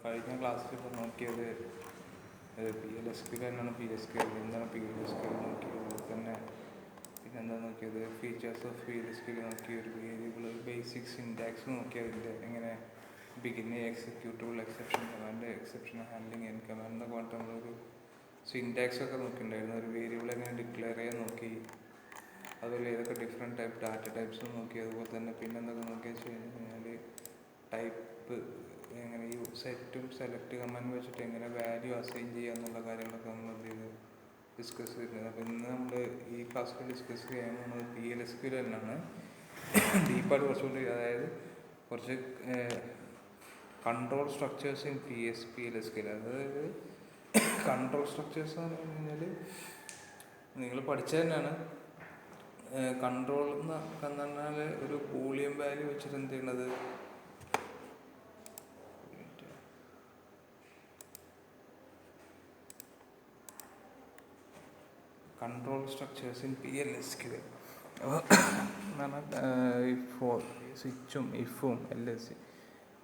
കഴിഞ്ഞ ക്ലാസ്സിൽ ഇപ്പോൾ നോക്കിയത് PLSQL തന്നെയാണ്. PLSQL എന്താണ് PLSQL നോക്കിയത്, അതുപോലെ തന്നെ പിന്നെന്താ നോക്കിയത്, ഫീച്ചേഴ്സ് ഓഫ് PLSQL നോക്കി, ഒരു വേരിയബിൾ ബേസിക് സിൻടാക്സ് നോക്കി, അതിൻ്റെ എങ്ങനെ beginning executable exception command, exception handling N command എന്നൊക്കെ പറഞ്ഞിട്ട് നമ്മളൊരു സിൻടാക്സ് ഒക്കെ നോക്കിയിട്ടുണ്ടായിരുന്നു. ഒരു വേരിയബിൾ എങ്ങനെ ഡിക്ലെയർ ചെയ്യാൻ നോക്കി, അതുപോലെ ഏതൊക്കെ ഡിഫറെൻറ്റ് ടൈപ്പ് ഡാറ്റ ടൈപ്സ് നോക്കി, അതുപോലെ തന്നെ പിന്നെ എന്തൊക്കെ നോക്കിയെന്ന് വെച്ച് കഴിഞ്ഞാൽ ടൈപ്പ് എങ്ങനെ ഈ സെറ്റും സെലക്ട് കമാൻഡ് വെച്ചിട്ട് എങ്ങനെ വാല്യൂ അസൈൻ ചെയ്യുക എന്നുള്ള കാര്യങ്ങളൊക്കെ നമ്മൾ എന്ത് ചെയ്ത് ഡിസ്കസ് ചെയ്തിട്ടുണ്ട്. അപ്പോൾ ഇന്ന് നമ്മൾ ഈ ക്ലാസ്സിൽ ഡിസ്കസ് ചെയ്യാൻ പോകുന്നത് PLSQL തന്നെയാണ്. ഡീപ്പായിട്ട് കുറച്ചുകൂടി, അതായത് കുറച്ച് കൺട്രോൾ സ്ട്രക്ചേഴ്സ് ഇൻ PLSQL. അതായത് കൺട്രോൾ സ്ട്രക്ചേഴ്സ് എന്ന് പറഞ്ഞു കഴിഞ്ഞാൽ നിങ്ങൾ പഠിച്ചത് തന്നെയാണ്. കൺട്രോൾ എന്ന് പറഞ്ഞാൽ ഒരു ബൂളിയൻ വാല്യൂ വെച്ചിട്ട് എന്ത് ചെയ്യണത്, കൺട്രോൾ സ്ട്രക്ചേഴ്സ് ഇൻ PLSQL എന്ന് പറഞ്ഞാൽ സ്വിച്ചും ഇഫും LS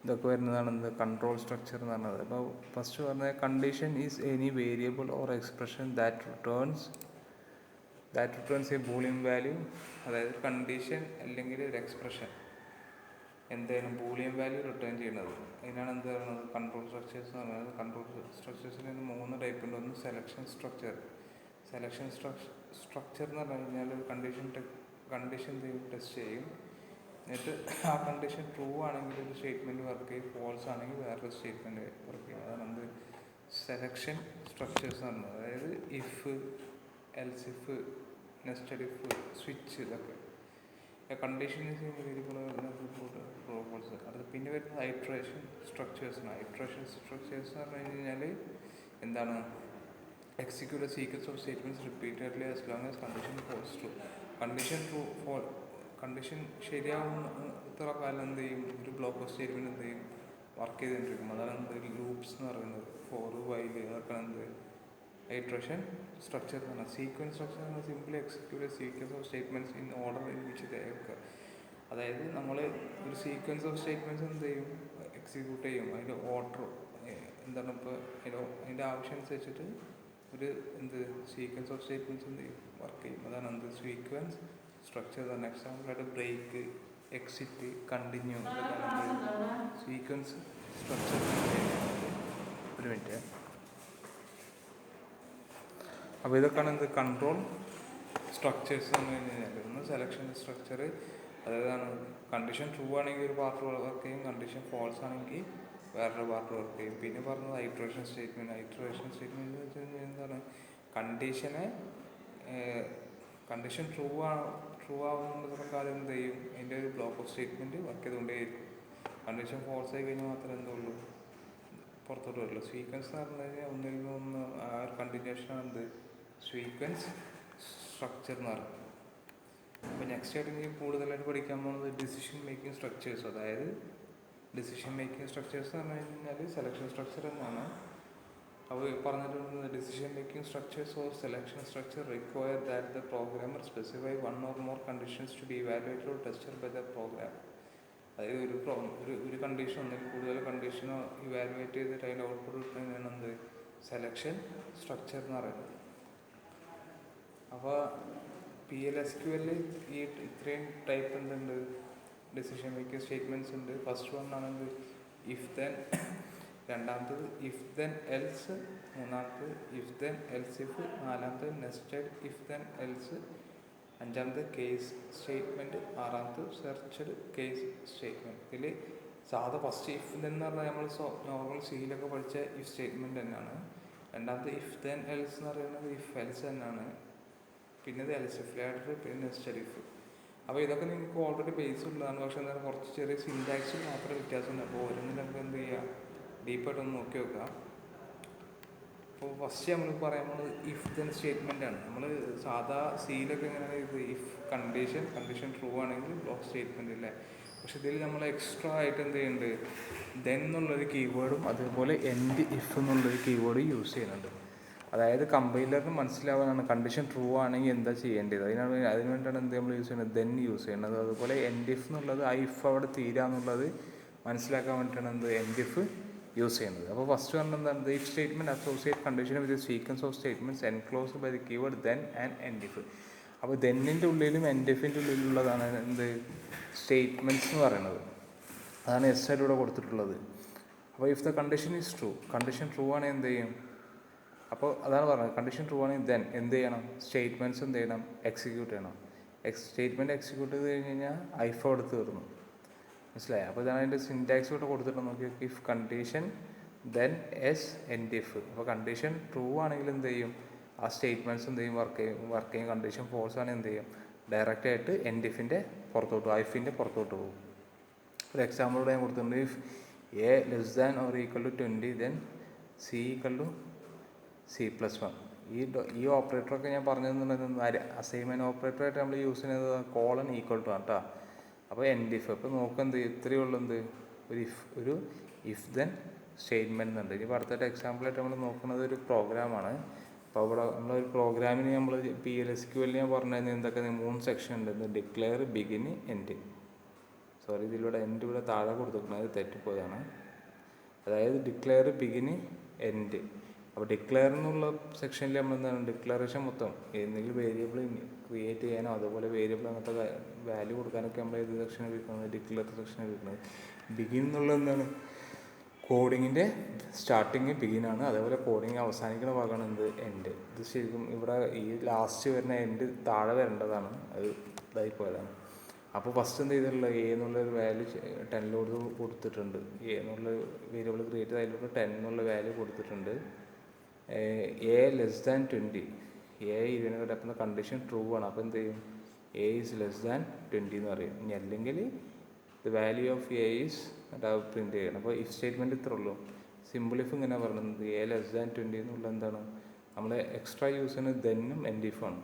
ഇതൊക്കെ വരുന്നതാണ് എന്ത് കൺട്രോൾ സ്ട്രക്ചർ എന്ന് പറഞ്ഞത്. അപ്പോൾ ഫസ്റ്റ് പറഞ്ഞാൽ condition is any variable or expression that returns A Boolean value. അതായത് കണ്ടീഷൻ അല്ലെങ്കിൽ ഒരു എക്സ്പ്രഷൻ എന്തായാലും ബൂളിയൻ വാല്യൂ റിട്ടേൺ ചെയ്യുന്നത്, അതിനാണ് എന്ത് പറയുന്നത് കൺട്രോൾ സ്ട്രക്ചേഴ്സ് എന്ന് പറയുന്നത്. കൺട്രോൾ സ്ട്രക്ചേഴ്സിന് 3 ടൈപ്പ് ഉണ്ട്. ഒന്ന് സെലക്ഷൻ സ്ട്രക്ചർ. സെലക്ഷൻ സ്ട്രക്ചർ എന്ന് പറഞ്ഞു കഴിഞ്ഞാൽ ഒരു കണ്ടീഷൻ ടെസ്റ്റ് ചെയ്യും, എന്നിട്ട് ആ കണ്ടീഷൻ ട്രൂ ആണെങ്കിൽ ഒരു സ്റ്റേറ്റ്മെൻറ്റ് വർക്ക് ചെയ്യും, ഫോൾസ് ആണെങ്കിൽ വേറൊരു സ്റ്റേറ്റ്മെൻറ്റ് വർക്ക് ചെയ്യും. അതാണ് എന്ത് സെലക്ഷൻ സ്ട്രക്ചേഴ്സ് എന്ന് പറയുന്നത്. അതായത് if, else if, nested if, switch, ഇതൊക്കെ കണ്ടീഷൻ ഫോൾസ്. അത് പിന്നെ വരുന്നത് ഐട്രേഷൻ സ്ട്രക്ചേഴ്സാണ്. ഐട്രേഷൻ സ്ട്രക്ചേഴ്സ് എന്ന് പറഞ്ഞു കഴിഞ്ഞാൽ എന്താണ്, execute a sequence of statements repeatedly as long as condition falls true. Condition ശരിയാവുന്ന കാലം എന്ത് ചെയ്യും, ഒരു ബ്ലോക്ക് ഓഫ് സ്റ്റേറ്റ്മെൻറ്റ് എന്ത് ചെയ്യും, വർക്ക് ചെയ്തുകൊണ്ടിരിക്കും. അതാണ് എന്ത് ലൂപ്സ് എന്ന് പറയുന്നത്. ഫോർ, വൈൽ, അതൊക്കെ എന്ത് ഐട്രേഷൻ സ്ട്രക്ചർ എന്ന് പറഞ്ഞാൽ. സീക്വൻസ് സ്ട്രക്ചർ എന്ന് പറഞ്ഞാൽ simply execute A sequence of statements in order in which they ഒക്കെ. അതായത് നമ്മൾ ഒരു സീക്വൻസ് ഓഫ് സ്റ്റേറ്റ്മെൻറ്റ്സ് എന്ത് ചെയ്യും, എക്സിക്യൂട്ട് ചെയ്യും. അതിൻ്റെ ഓർഡർ എന്താണ്, ഇപ്പോൾ അതിൻ്റെ ആവശ്യം അനുസരിച്ചിട്ട് ഒരു സീക്വൻസ് ഓഫ് സ്റ്റേറ്റ്മെൻറ്റ്സ് എന്ത് ചെയ്യും, വർക്ക് ചെയ്യും. അതാണ് സീക്വൻസ് സ്ട്രക്ചർ തന്നെ. എക്സാമ്പിളായിട്ട് ബ്രേക്ക്, എക്സിറ്റ്, കണ്ടിന്യൂ, ഇതൊക്കെയാണ് സീക്വൻസ് സ്ട്രക്ചർ. ഒരു മിനിറ്റ്. അപ്പോൾ ഇതൊക്കെയാണ് കൺട്രോൾ സ്ട്രക്ചേഴ്സ് എന്ന് പറഞ്ഞു കഴിഞ്ഞാൽ. ഒന്ന് സെലക്ഷൻ സ്ട്രക്ചർ, അതായതാണ് കണ്ടീഷൻ ട്രൂ ആണെങ്കിൽ ഒരു പാർട്ട് വർക്ക് ചെയ്യും, കണ്ടീഷൻ ഫാൾസ് ആണെങ്കിൽ വേറൊരു പാർട്ട് വർക്ക് ചെയ്യും. പിന്നെ പറഞ്ഞത് ഐട്രേഷൻ സ്റ്റേറ്റ്മെൻറ്റ്. ഐട്രേഷൻ സ്റ്റേറ്റ്മെൻറ്റ് എന്ന് വെച്ച് കഴിഞ്ഞാൽ എന്താണ്, കണ്ടീഷൻ ട്രൂ ആവുന്ന കാലം എന്ത് ചെയ്യും, അതിൻ്റെ ഒരു ബ്ലോക്ക് ഓഫ് സ്റ്റേറ്റ്മെൻറ്റ് വർക്ക് ചെയ്തുകൊണ്ടേയിരിക്കും. കണ്ടീഷൻ ഫോൾസ് ആയി കഴിഞ്ഞാൽ മാത്രമേ എന്തുള്ളൂ, പുറത്തോട്ട് വരുള്ളൂ. സീക്വൻസ് എന്ന് പറഞ്ഞു കഴിഞ്ഞാൽ ഒന്നിൽ നിന്ന് ആ ഒരു കണ്ടിന്യൂഷനാണ് എന്ത് സീക്വൻസ് സ്ട്രക്ചർ എന്ന് പറയുന്നത്. അപ്പോൾ നെക്സ്റ്റ് ആയിട്ട് എനിക്ക് കൂടുതലായിട്ട് പഠിക്കാൻ പോകുന്നത് ഡിസിഷൻ മേക്കിംഗ് സ്ട്രക്ചേഴ്സ്. അതായത് ഡിസിഷൻ മേക്കിംഗ് സ്ട്രക്ചേഴ്സ് എന്ന് പറഞ്ഞു കഴിഞ്ഞാൽ സെലക്ഷൻ സ്ട്രക്ചർ എന്നാണ്. അപ്പോൾ പറഞ്ഞിട്ടുള്ളത് decision making structures or selection structure require that the programmer specify one or more conditions to be evaluated or tested by the program. അതായത് ഒരു condition ഒന്നിൽ കൂടുതൽ കണ്ടീഷനോ ഇവാലുവേറ്റ് ചെയ്തിട്ട് അതിൻ്റെ ഔട്ട്പുട്ട് കിട്ടുന്നതാണ് എന്ത് സെലക്ഷൻ സ്ട്രക്ചർ എന്ന് പറയുന്നത്. അപ്പോൾ PLSQL ഈ ഇത്രയും ടൈപ്പ് എന്തുണ്ട്, ഡിസിഷൻ മേക്കിംഗ് സ്റ്റേറ്റ്മെൻറ്റ്സ് ഉണ്ട്. ഫസ്റ്റ് വൺ ആണെന്ത് ഇഫ് ദെൻ, രണ്ടാമത്തത് ഇഫ് ദെൻ എൽസ്, മൂന്നാമത്തത് ഇഫ് ദെൻ എൽസ് ഇഫ്, നാലാമത്തത് നെസ്റ്റഡ് ഇഫ് ദെൻ എൽസ്, അഞ്ചാമത്തെ കേസ് സ്റ്റേറ്റ്മെൻറ്റ്, ആറാമത്തത് സെർച്ച്ഡ് കേസ് സ്റ്റേറ്റ്മെൻറ്റ്. ഇതിൽ സാധാ ഫസ്റ്റ് ഇഫ് ദെൻ എന്ന് പറഞ്ഞാൽ നമ്മൾ നോർമൽ സിയിലൊക്കെ പഠിച്ച ഇഫ് സ്റ്റേറ്റ്മെൻറ്റ് തന്നെയാണ്. രണ്ടാമത്തെ ഇഫ് ദെൻ എൽസ് എന്ന് പറയുന്നത് ഇഫ് എൽസ് തന്നെയാണ്. പിന്നെ ഇത് എൽസ് ഇഫ് ലാഡർ, പിന്നെ നെസ്റ്റഡ് ഇഫ്. അപ്പോൾ ഇതൊക്കെ നിങ്ങൾക്ക് ഓൾറെഡി ബേസ് ഉള്ളതാണ്. പക്ഷേ എന്താണ് കുറച്ച് ചെറിയ സിൻടാക്സിൽ മാത്രമേ വ്യത്യാസമുണ്ട്. അപ്പോൾ ഓരോന്നും നമുക്ക് എന്ത് ചെയ്യുക, ഡീപ്പായിട്ടൊന്ന് നോക്കി വെക്കുക. അപ്പോൾ ഫസ്റ്റ് നമ്മൾ പറയാൻ പോകുന്നത് ഇഫ് ദെൻ സ്റ്റേറ്റ്മെൻ്റ് ആണ്. നമ്മൾ സാധാ സിയിലൊക്കെ എങ്ങനെയാണ് ഇത് ഇഫ് കണ്ടീഷൻ ട്രൂ ആണെങ്കിൽ ബ്ലോക്ക് സ്റ്റേറ്റ്മെൻറ്റ് അല്ലേ. പക്ഷെ ഇതിൽ നമ്മൾ എക്സ്ട്രാ ആയിട്ട് എന്ത് ചെയ്യുന്നുണ്ട്, ദെൻ എന്നുള്ളൊരു കീവേഡും അതുപോലെ എൻഡ് ഇഫ് എന്നുള്ളൊരു കീവേഡ് യൂസ് ചെയ്യുന്നുണ്ട്. അതായത് കമ്പൈലറിന് മനസ്സിലാവാനാണ് കണ്ടീഷൻ ട്രൂ ആണെങ്കിൽ എന്താ ചെയ്യേണ്ടത്, അതിന് വേണ്ടിയാണ് എന്ത് നമ്മൾ യൂസ് ചെയ്യുന്നത്, ദെൻ യൂസ് ചെയ്യുന്നത്. അതുപോലെ എൻഡ് ഇഫ് എന്നുള്ളത് ആ ഇഫ് അവിടെ തീരാന്നുള്ളത് മനസ്സിലാക്കാൻ വേണ്ടിയിട്ടാണ് എന്ത് എൻഡ് ഇഫ് യൂസ് ചെയ്യുന്നത്. അപ്പോൾ ഫസ്റ്റ് പറഞ്ഞത് എന്താണ്? The if statement associate condition with sequence of statements enclosed by the keyword then and end if. അപ്പോൾ ദെന്നിൻ്റെ ഉള്ളിലും എൻഡ് ഇഫിൻ്റെ ഉള്ളിലുള്ളതാണ് എന്ത് സ്റ്റേറ്റ്മെൻറ്റ്സ് എന്ന് പറയുന്നത്. അതാണ് എസ് ആയിട്ട് കൊടുത്തിട്ടുള്ളത്. അപ്പോൾ if the condition is true, condition true ആണെങ്കിൽ എന്ത് ചെയ്യും? അപ്പോൾ അതാണ് പറഞ്ഞത്, കണ്ടീഷൻ ട്രൂ ആണെങ്കിൽ ദെൻ എന്ത് ചെയ്യണം? സ്റ്റേറ്റ്മെൻറ്റ്സ് എന്ത് ചെയ്യണം? എക്സിക്യൂട്ട് ചെയ്യണം. സ്റ്റേറ്റ്മെൻറ്റ് എക്സിക്യൂട്ട് ചെയ്ത് കഴിഞ്ഞ് കഴിഞ്ഞാൽ ഐഫ് അവിടെ തീർന്നു. മനസ്സിലായി? അപ്പോൾ ഇതാണ് അതിൻ്റെ സിൻറ്റാക്സ് ഇവിടെ കൊടുത്തിട്ട് നോക്കി. If condition then S end if. അപ്പോൾ കണ്ടീഷൻ ട്രൂ ആണെങ്കിൽ എന്ത് ചെയ്യും? ആ സ്റ്റേറ്റ്മെൻറ്റ്സ് എന്ത് ചെയ്യും? വർക്ക് ചെയ്യും. കണ്ടീഷൻ ഫോൾസ് ആണെങ്കിൽ എന്ത് ചെയ്യും? ഡയറക്റ്റ് ആയിട്ട് എൻഡ് ഇഫിൻ്റെ പുറത്തോട്ട് പോകും, ഐഫിൻ്റെ പുറത്തോട്ട് പോകും. ഒരു എക്സാമ്പിളോടെ ഞാൻ കൊടുത്തിട്ടുണ്ട്. If A less than or equal to 20 then c equal to C+1. ഈ ഓപ്പറേറ്ററൊക്കെ ഞാൻ പറഞ്ഞതെന്നുള്ളത് അസൈൻമെൻറ്റ് ഓപ്പറേറ്ററായിട്ട് നമ്മൾ യൂസ് ചെയ്യുന്നത് കോളൻ ഈക്വൽ ടു ആണ് കേട്ടോ. അപ്പോൾ എൻഡ് ഇഫ്. അപ്പോൾ നോക്കെന്ത് ഇത്രയേ ഉള്ളൂ, എന്ത് ഒരു ഇഫ് ദെൻ സ്റ്റേറ്റ്മെൻറ്റ് എന്നുണ്ട്. ഇനി അടുത്ത എക്സാമ്പിളായിട്ട് നമ്മൾ നോക്കുന്നത് ഒരു പ്രോഗ്രാമാണ്. അപ്പോൾ അവിടെ നമ്മളൊരു പ്രോഗ്രാമിന് നമ്മൾ PLSQL ഞാൻ പറഞ്ഞത് എന്തൊക്കെ 3 സെക്ഷൻ ഉണ്ട്. Declare, begin, end. സോറി, ഇതിലൂടെ എൻഡ് ഇവിടെ താഴെ കൊടുത്തിരിക്കുന്നത് തെറ്റിപ്പോയതാണ്. അതായത് ഡിക്ലെയർ, ബിഗിൻ, എൻഡ്. അപ്പോൾ ഡിക്ലെയർ എന്നുള്ള സെക്ഷനിൽ നമ്മൾ എന്താണ് ഡിക്ലറേഷൻ മൊത്തം എന്തെങ്കിലും വേരിയബിൾ ക്രിയേറ്റ് ചെയ്യാനോ അതുപോലെ വേരിയബിൾ അങ്ങനത്തെ വാല്യൂ കൊടുക്കാനൊക്കെ നമ്മൾ ഏത് സെക്ഷൻ ഉപയോഗിക്കുന്നത്? ഡിക്ലെയർ സെക്ഷൻ ഉപയോഗിക്കുന്നത്. ബിഗിൻ എന്നുള്ള എന്താണ് കോഡിങ്ങിൻ്റെ സ്റ്റാർട്ടിങ് ബിഗിനാണ്. അതേപോലെ കോഡിങ് അവസാനിക്കുന്ന ഭാഗമാണ് എന്ത്? എൻഡ്. ഇത് ശരിക്കും ഇവിടെ ഈ ലാസ്റ്റ് വരുന്ന എൻഡ് താഴെ വരേണ്ടതാണ്, അത് ഇതായിപ്പോയതാണ്. അപ്പോൾ ഫസ്റ്റ് എന്ത് ചെയ്തിട്ടുള്ളത്? എ എന്നുള്ളൊരു വാല്യൂ 10 കൊടുത്തിട്ടുണ്ട്. എ എന്നുള്ള വേരിയബിൾ ക്രിയേറ്റ് ചെയ്ത് അതിലൂടെ 10 എന്നുള്ള വാല്യൂ കൊടുത്തിട്ടുണ്ട്. എ ലെസ് ദാൻ 20, എ 20 കിടക്കുന്ന കണ്ടീഷൻ ട്രൂ ആണ്. അപ്പോൾ എന്ത് ചെയ്യും? എ ഈസ് ലെസ് ദാൻ 20 എന്ന് പറയും. ഇനി അല്ലെങ്കിൽ the value of A is print ചെയ്യണം. അപ്പോൾ ഇഫ് സ്റ്റേറ്റ്മെൻറ്റ് ഇത്ര ഉള്ളൂ. സിമ്പിൾ ഇഫ് ഇങ്ങനെ പറയുന്നത് എ ലെസ് ദാൻ 20 എന്നുള്ള എന്താണ്? നമ്മൾ എക്സ്ട്രാ യൂസ് ചെയ്യുന്നത് ദെന്നും എൻഡ് ഇഫാണ്.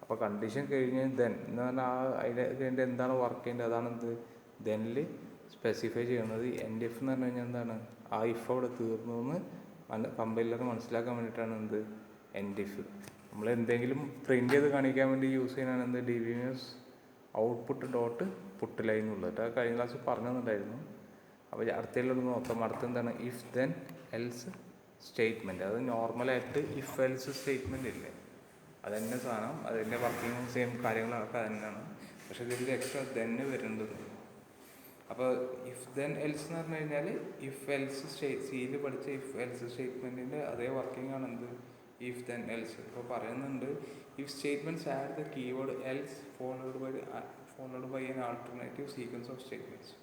അപ്പോൾ കണ്ടീഷൻ കഴിഞ്ഞ് ദെൻ എന്ന് പറഞ്ഞാൽ അതിൻ്റെ കഴിഞ്ഞിട്ട് എന്താണ് വർക്ക് ചെയ്യേണ്ടത്? അതാണ് എന്ത് ദെന്നിൽ സ്പെസിഫൈ ചെയ്യുന്നത്. എൻഡ് ഇഫ് എന്ന് പറഞ്ഞു കഴിഞ്ഞാൽ എന്താണ്? ആ ഇഫ് അവിടെ തീർന്നു എന്ന് കമ്പൈലർ മനസ്സിലാക്കാൻ വേണ്ടിയിട്ടാണ് എന്ത് എൻഡ് ഇഫ്. നമ്മൾ എന്തെങ്കിലും പ്രിൻ്റ് ചെയ്ത് കാണിക്കാൻ വേണ്ടി യൂസ് ചെയ്യുന്നതാണ് എന്ത് DBMS output dot put line എന്നുള്ളത്. അത് കഴിഞ്ഞ ക്ലാസ് പറഞ്ഞു തന്നിട്ടുണ്ടായിരുന്നു. അപ്പോൾ അടുത്തതിലൊന്ന് നോക്കാം. അടുത്തെന്താണ്? If then else statement. അത് നോർമലായിട്ട് ഇഫ് എൽസ് സ്റ്റേറ്റ്മെൻറ്റ് ഇല്ലേ, അതന്നെ സാധനം, അതിൻ്റെ വർക്കിംഗ് സെയിം കാര്യങ്ങളൊക്കെ തന്നെയാണ്. പക്ഷേ ഇതിൽ എക്സ്ട്രാ ദെന്ന് വരുന്നുണ്ട്. അപ്പോൾ ഇഫ് ദെൻ എൽസ് എന്ന് പറഞ്ഞു കഴിഞ്ഞാൽ ഇഫ് എൽസ് സിയിൽ പഠിച്ച ഇഫ് എൽസ് സ്റ്റേറ്റ്മെൻറ്റിൻ്റെ അതേ വർക്കിംഗ് ആണ് എന്ത് ഇഫ് ദെൻ എൽസ്. ഇപ്പോൾ പറയുന്നുണ്ട് if statements add the keyword else followed by an alternative sequence of statements.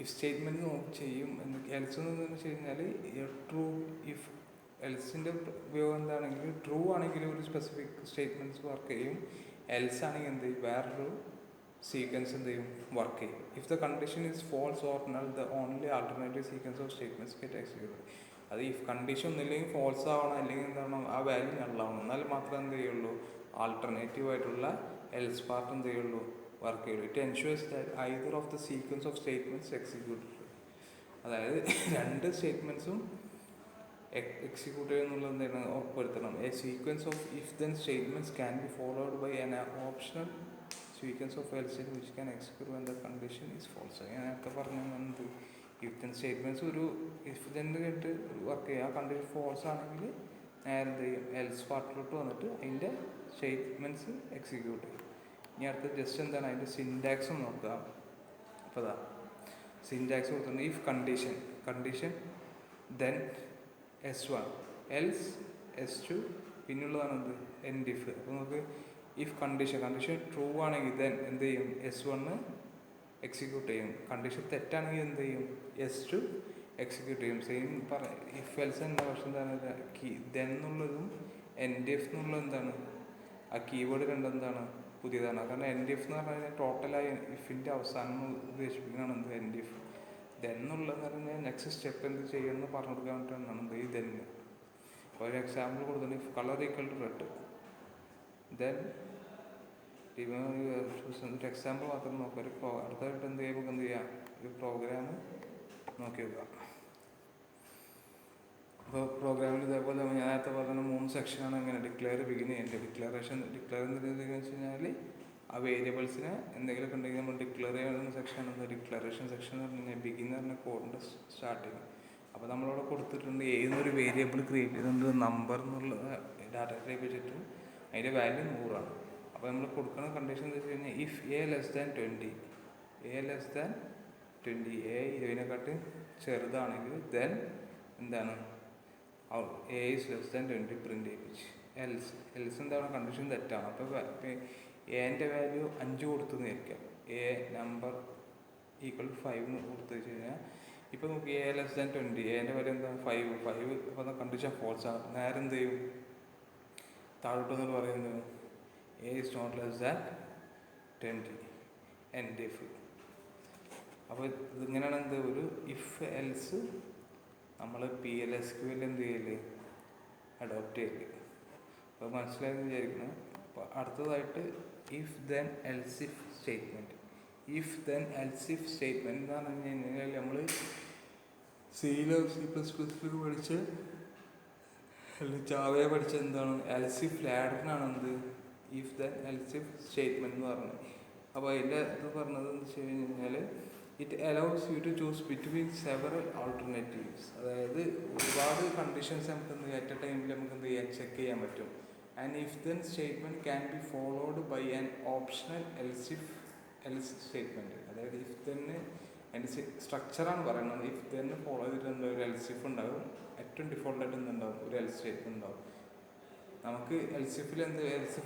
If statement ചെയ്യും എൽസ് എന്ന് വെച്ച് കഴിഞ്ഞാൽ ട്രൂ. ഇഫ് എൽസിൻ്റെ ഉപയോഗം എന്താണെങ്കിൽ ട്രൂ ആണെങ്കിൽ ഒരു സ്പെസിഫിക് സ്റ്റേറ്റ്മെൻറ്റ്സ് വർക്ക് ചെയ്യും. എൽസ് ആണെങ്കിൽ എന്ത് ചെയ്യും? വേറൊരു സീക്വൻസ് എന്ത് ചെയ്യും? വർക്ക് ചെയ്യും. If the condition is false or null the only alternative sequence of statements get executed. അത് ഇഫ് കണ്ടീഷൻ ഒന്നില്ലെങ്കിൽ ഫോൾസ് ആവണം, അല്ലെങ്കിൽ എന്താണ് ആ വാല്യൂ നള്ളാവണം. എന്നാൽ മാത്രമേ എന്ത് ചെയ്യുള്ളൂ? ആൾട്ടർനേറ്റീവ് ആയിട്ടുള്ള എൽസ് പാർട്ട് എന്ത് ചെയ്യുള്ളൂ? വർക്ക് ചെയ്യുള്ളൂ. It ensures that either of the sequence of statements executed. അതായത് രണ്ട് സ്റ്റേറ്റ്മെൻറ്റ്സും എക്സിക്യൂട്ട് ചെയ്യുന്നുള്ള എന്താണ് ഉറപ്പുവരുത്തണം. A sequence of if then statements can be followed by an optional sequence of else which can execute when the condition is false. ഞാൻ നേരത്തെ പറഞ്ഞത് if then statements ഒരു ഇഫ് ദെന്ന് കേട്ട് വർക്ക് ചെയ്യുക. ആ കണ്ടീഷൻ ഫോൾസ് ആണെങ്കിൽ നേരെ എന്ത് ചെയ്യും? എൽസ് പാർട്ടിലോട്ട് വന്നിട്ട് അതിൻ്റെ സ്റ്റേറ്റ്മെൻറ്റ്സ് എക്സിക്യൂട്ട് ചെയ്യും. ഇനി അടുത്ത ജസ്റ്റ് എന്താണ് അതിൻ്റെ സിൻറ്റാക്സും നോക്കുക. അപ്പോൾ അതാ സിൻറ്റാക്സ് കൊടുത്തിട്ടുണ്ട്. If condition then S1 else S2 പിന്നുള്ളതാണ് എന്ത് എൻഡ് ഇഫ്. അപ്പോൾ നമുക്ക് ഇഫ് കണ്ടീഷൻ ട്രൂ ആണെങ്കിൽ ദെൻ എന്ത് ചെയ്യും? S1 എക്സിക്യൂട്ട് ചെയ്യും. കണ്ടീഷൻ തെറ്റാണെങ്കിൽ എന്ത് ചെയ്യും? S2 എക്സിക്യൂട്ട് ചെയ്യും. സെയിം ഇഫ് എൽസ് എന്താ? പക്ഷെ എന്താണ് ദെൻ എന്നുള്ളതും എൻഡ് ഇഫ് എന്നുള്ളത് എന്താണ്? ആ കീവേഡ് രണ്ടെന്താണ്? പുതിയതാണ്. കാരണം എൻഡ് ഇഫ് എന്ന് പറഞ്ഞു കഴിഞ്ഞാൽ ടോട്ടലായി ഇഫിൻ്റെ അവസാനം ഉദ്ദേശിപ്പിക്കുന്നതാണ് എന്ത് എൻഡ് ഇഫ്. ദെൻ എന്നുള്ളതെന്ന് പറഞ്ഞാൽ നെക്സ്റ്റ് സ്റ്റെപ്പ് എന്ത് ചെയ്യണമെന്ന് പറഞ്ഞു കൊടുക്കാൻ വേണ്ടിയിട്ടാണ് എന്ത് ഈ ദെന്ന്. അപ്പോൾ ഒരു എക്സാമ്പിൾ കൊടുത്തിട്ടുണ്ട്. If colour equal to red then ഒരു എക്സാമ്പിൾ മാത്രം നോക്കുക. അടുത്തായിട്ട് എന്ത് ചെയ്യുമ്പോൾ എന്ത് ചെയ്യാം? ഒരു പ്രോഗ്രാം നോക്കി വെക്കുക. അപ്പോൾ പ്രോഗ്രാമിൽ ഇതേപോലെ ഞാൻ നേരത്തെ പറഞ്ഞ 3 സെക്ഷനാണ്. എങ്ങനെ ഡിക്ലെയർ, ബിഗിൻ, എൻഡ്. ഡിക്ലെയർ എന്തെന്ന് വെച്ച് കഴിഞ്ഞാൽ ആ വേരിയബിൾസിനെ എന്തെങ്കിലുമൊക്കെ ഉണ്ടെങ്കിൽ നമ്മൾ ഡിക്ലെയർ ചെയ്യുന്ന സെക്ഷനാണ് ഡിക്ലറേഷൻ സെക്ഷൻ എന്ന് പറഞ്ഞു കഴിഞ്ഞാൽ. ബിഗിൻ എന്ന് പറഞ്ഞാൽ കോഡിൻ്റെ സ്റ്റാർട്ടിങ്. അപ്പോൾ നമ്മളിവിടെ കൊടുത്തിട്ടുണ്ട് ഏതൊരു വേരിയബിൾ ക്രിയേറ്റ് ചെയ്തിട്ടുണ്ട് നമ്പർ എന്നുള്ള ഡാറ്റ ടൈപ്പ് വെച്ചിട്ട് അതിൻ്റെ വാല്യൂ 100 അപ്പോൾ നമ്മൾ കൊടുക്കുന്ന കണ്ടീഷൻ എന്ന് വെച്ച് കഴിഞ്ഞാൽ ഇഫ് a <20, a<20, a ഇതിനെക്കാട്ടി ചെറുതാണെങ്കിൽ ദെൻ എന്താണ് a is less than 20 print ചെയ്യിപ്പിച്ച്. എൽസ് എന്താണ് കണ്ടീഷൻ തെറ്റാണ്. അപ്പോൾ എൻ്റെ വാല്യൂ 5 കൊടുത്തെന്ന് വിചാരിക്കാം. എ നമ്പർ ഈക്വൽ 5 കൊടുത്തു വെച്ച് കഴിഞ്ഞാൽ ഇപ്പോൾ നമുക്ക് a<20, എൻ്റെ വാല്യൂ എന്താ 5 അപ്പോൾ കണ്ടീഷൻ ഫോൾസ് ആണ്. നേരെ എന്ത് ചെയ്യും താഴോട്ടെന്ന് പറയുന്നത് a is not less than 20 and if. അപ്പോൾ ഇതിങ്ങനെയാണ് എന്ത് ഒരു ഇഫ് എൽസ് നമ്മൾ PLSQL എന്ത് ചെയ്യല് അഡോപ്റ്റ് ചെയ്യല്. അപ്പോൾ മനസ്സിലായെന്ന് വിചാരിക്കുന്നു. അപ്പോൾ അടുത്തതായിട്ട് if then elsif statement. If then elsif statement എന്ന് പറഞ്ഞു കഴിഞ്ഞാൽ നമ്മൾ C++ പഠിച്ച് അല്ലെങ്കിൽ ജാവയെ പഠിച്ച എന്താണ് എൽസിഫ് ലാഡറിനാണ് എന്ത് ഇഫ് ദെൻ എൽസിഫ് സ്റ്റേറ്റ്മെൻറ്റ് എന്ന് പറഞ്ഞത്. അപ്പോൾ അതിൻ്റെ ഇത് പറഞ്ഞത് എന്ന് വെച്ച് കഴിഞ്ഞാൽ it allows you to choose between several alternatives. അതായത് ഒരുപാട് കണ്ടീഷൻസ് നമുക്ക് എന്ത് അറ്റ് എ ടൈമിൽ നമുക്ക് എന്ത് ചെയ്യാൻ ചെക്ക് ചെയ്യാൻ പറ്റും. And if then statement can be followed by an optional else statement. അതായത് ഇഫ് തന്നെ അതിൻ്റെ സ്ട്രക്ചറാണ് പറയുന്നത്. ഇഫ് തന്നെ ഫോളോ ചെയ്തിട്ട് എന്താ ഒരു എൽസിഫ് ഉണ്ടാകും, ഏറ്റവും ഡിഫോൾട്ടായിട്ട് എന്തുണ്ടാവും ഒരു എൽസ് സ്റ്റേറ്റ്മെൻറ്റ് ഉണ്ടാവും. നമുക്ക് എൽസിഫ്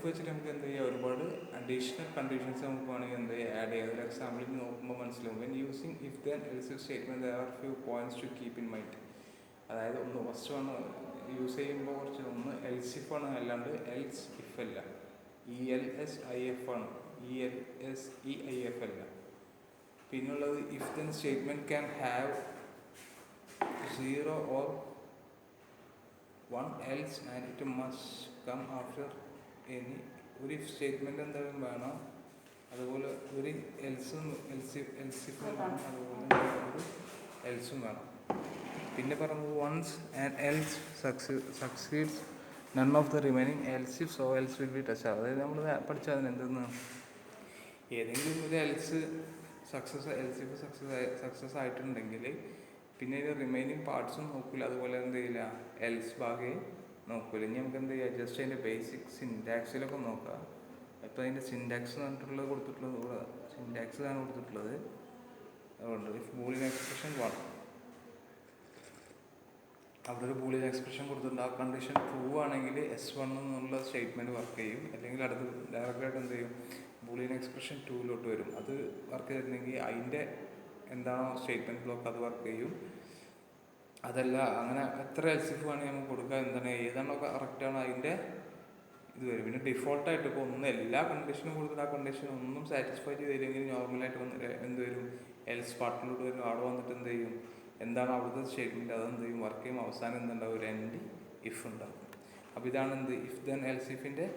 വെച്ചിട്ട് നമുക്ക് എന്ത് ചെയ്യാം ഒരുപാട് അഡീഷണൽ കണ്ടീഷൻസ് നമുക്ക് വേണമെങ്കിൽ എന്ത് ചെയ്യുക ആഡ് ചെയ്യാം. ഒരു എക്സാമ്പിൾ നോക്കുമ്പോൾ മനസ്സിലാവും. When using if then elsif statement there are few points to keep in mind. അതായത് ഫസ്റ്റ് ആണ് യൂസ് ചെയ്യുമ്പോൾ ഒന്ന് എൽസിഫ് ആണ്, അല്ലാണ്ട് എൽസ് ഇഫ് അല്ല. ELSIF ആണ്, ELSEIF അല്ല. പിന്നുള്ളത് if then statement can have 0 or 1 else and it must come after any. ഒരു ഇഫ് സ്റ്റേറ്റ്മെൻറ്റ് എന്തായാലും വേണം, അതുപോലെ ഒരു എൽസിഫ് വേണം, അതുപോലെ ഒരു എൽസും വേണം. പിന്നെ പറഞ്ഞത് once and else succeeds none of the remaining elsif so else will be touch. അതായത് നമ്മൾ പഠിച്ചാൽ അതിന് എന്തെന്ന് ഏതെങ്കിലും ഒരു സക്സസ് ആയിട്ടുണ്ടെങ്കിൽ പിന്നെ ഇത് റിമൈനിങ് പാർട്സും നോക്കില്ല, അതുപോലെ എന്ത് ചെയ്യില്ല എൽസ് ഭാഗേ നോക്കില്ല. ഇനി നമുക്ക് എന്ത് ചെയ്യുക ജസ്റ്റ് അതിൻ്റെ ബേസിക് സിൻടാക്സിലൊക്കെ നോക്കാം. ഇപ്പോൾ അതിൻ്റെ സിൻടാക്സ് പറഞ്ഞിട്ടുള്ളത് കൊടുത്തിട്ടുള്ളത് ഇവിടെ സിൻടാക്സ് ആണ് കൊടുത്തിട്ടുള്ളത്. അതുകൊണ്ട് ഇഫ് ബൂളിയൻ എക്സ്പ്രഷൻ 1 അവിടെ ഒരു ബൂളിയൻ എക്സ്പ്രഷൻ കൊടുത്തിട്ടുണ്ട്. ആ കണ്ടീഷൻ ട്രൂ ആണെങ്കിൽ S1 എന്നുള്ള സ്റ്റേറ്റ്മെൻറ്റ് വർക്ക് ചെയ്യും. അല്ലെങ്കിൽ അടുത്ത് ഡയറക്റ്റായിട്ട് എന്ത് ചെയ്യും ബൂളിയൻ എക്സ്പ്രഷൻ 2 വരും. അത് വർക്ക് ചെയ്തിട്ടുണ്ടെങ്കിൽ അതിൻ്റെ എന്താണോ സ്റ്റേറ്റ്മെൻറ്റ് ബ്ലോക്ക് അത് വർക്ക് ചെയ്യും. അതല്ല അങ്ങനെ എത്ര എൽസിഫ് വേണമെങ്കിൽ നമുക്ക് കൊടുക്കുക, എന്താണ് ഏതാണോ കറക്റ്റാണോ അതിൻ്റെ ഇത് വരും. പിന്നെ ഡിഫോൾട്ടായിട്ട് ഇപ്പോൾ എല്ലാ കണ്ടീഷനും കൊടുത്തിട്ട് ആ കണ്ടീഷൻ ഒന്നും സാറ്റിസ്ഫൈ ചെയ്തില്ലെങ്കിൽ നോർമലായിട്ട് എന്ത് വരും എൽസ് പാർട്ടിലോട്ട് വരും. അവിടെ വന്നിട്ട് എന്ത് ചെയ്യും എന്താണ് അവിടുത്തെ സ്റ്റേറ്റ്മെൻറ്റ് അതെന്ത് ചെയ്യും വർക്ക് ചെയ്യും. അവസാനം എന്തുണ്ടാവും ഒരു എൻഡ് ഇഫ് ഉണ്ടാവും. അപ്പോൾ ഇതാണ് എന്ത് ഇഫ് ദെൻ എൽസിഫിൻ്റെ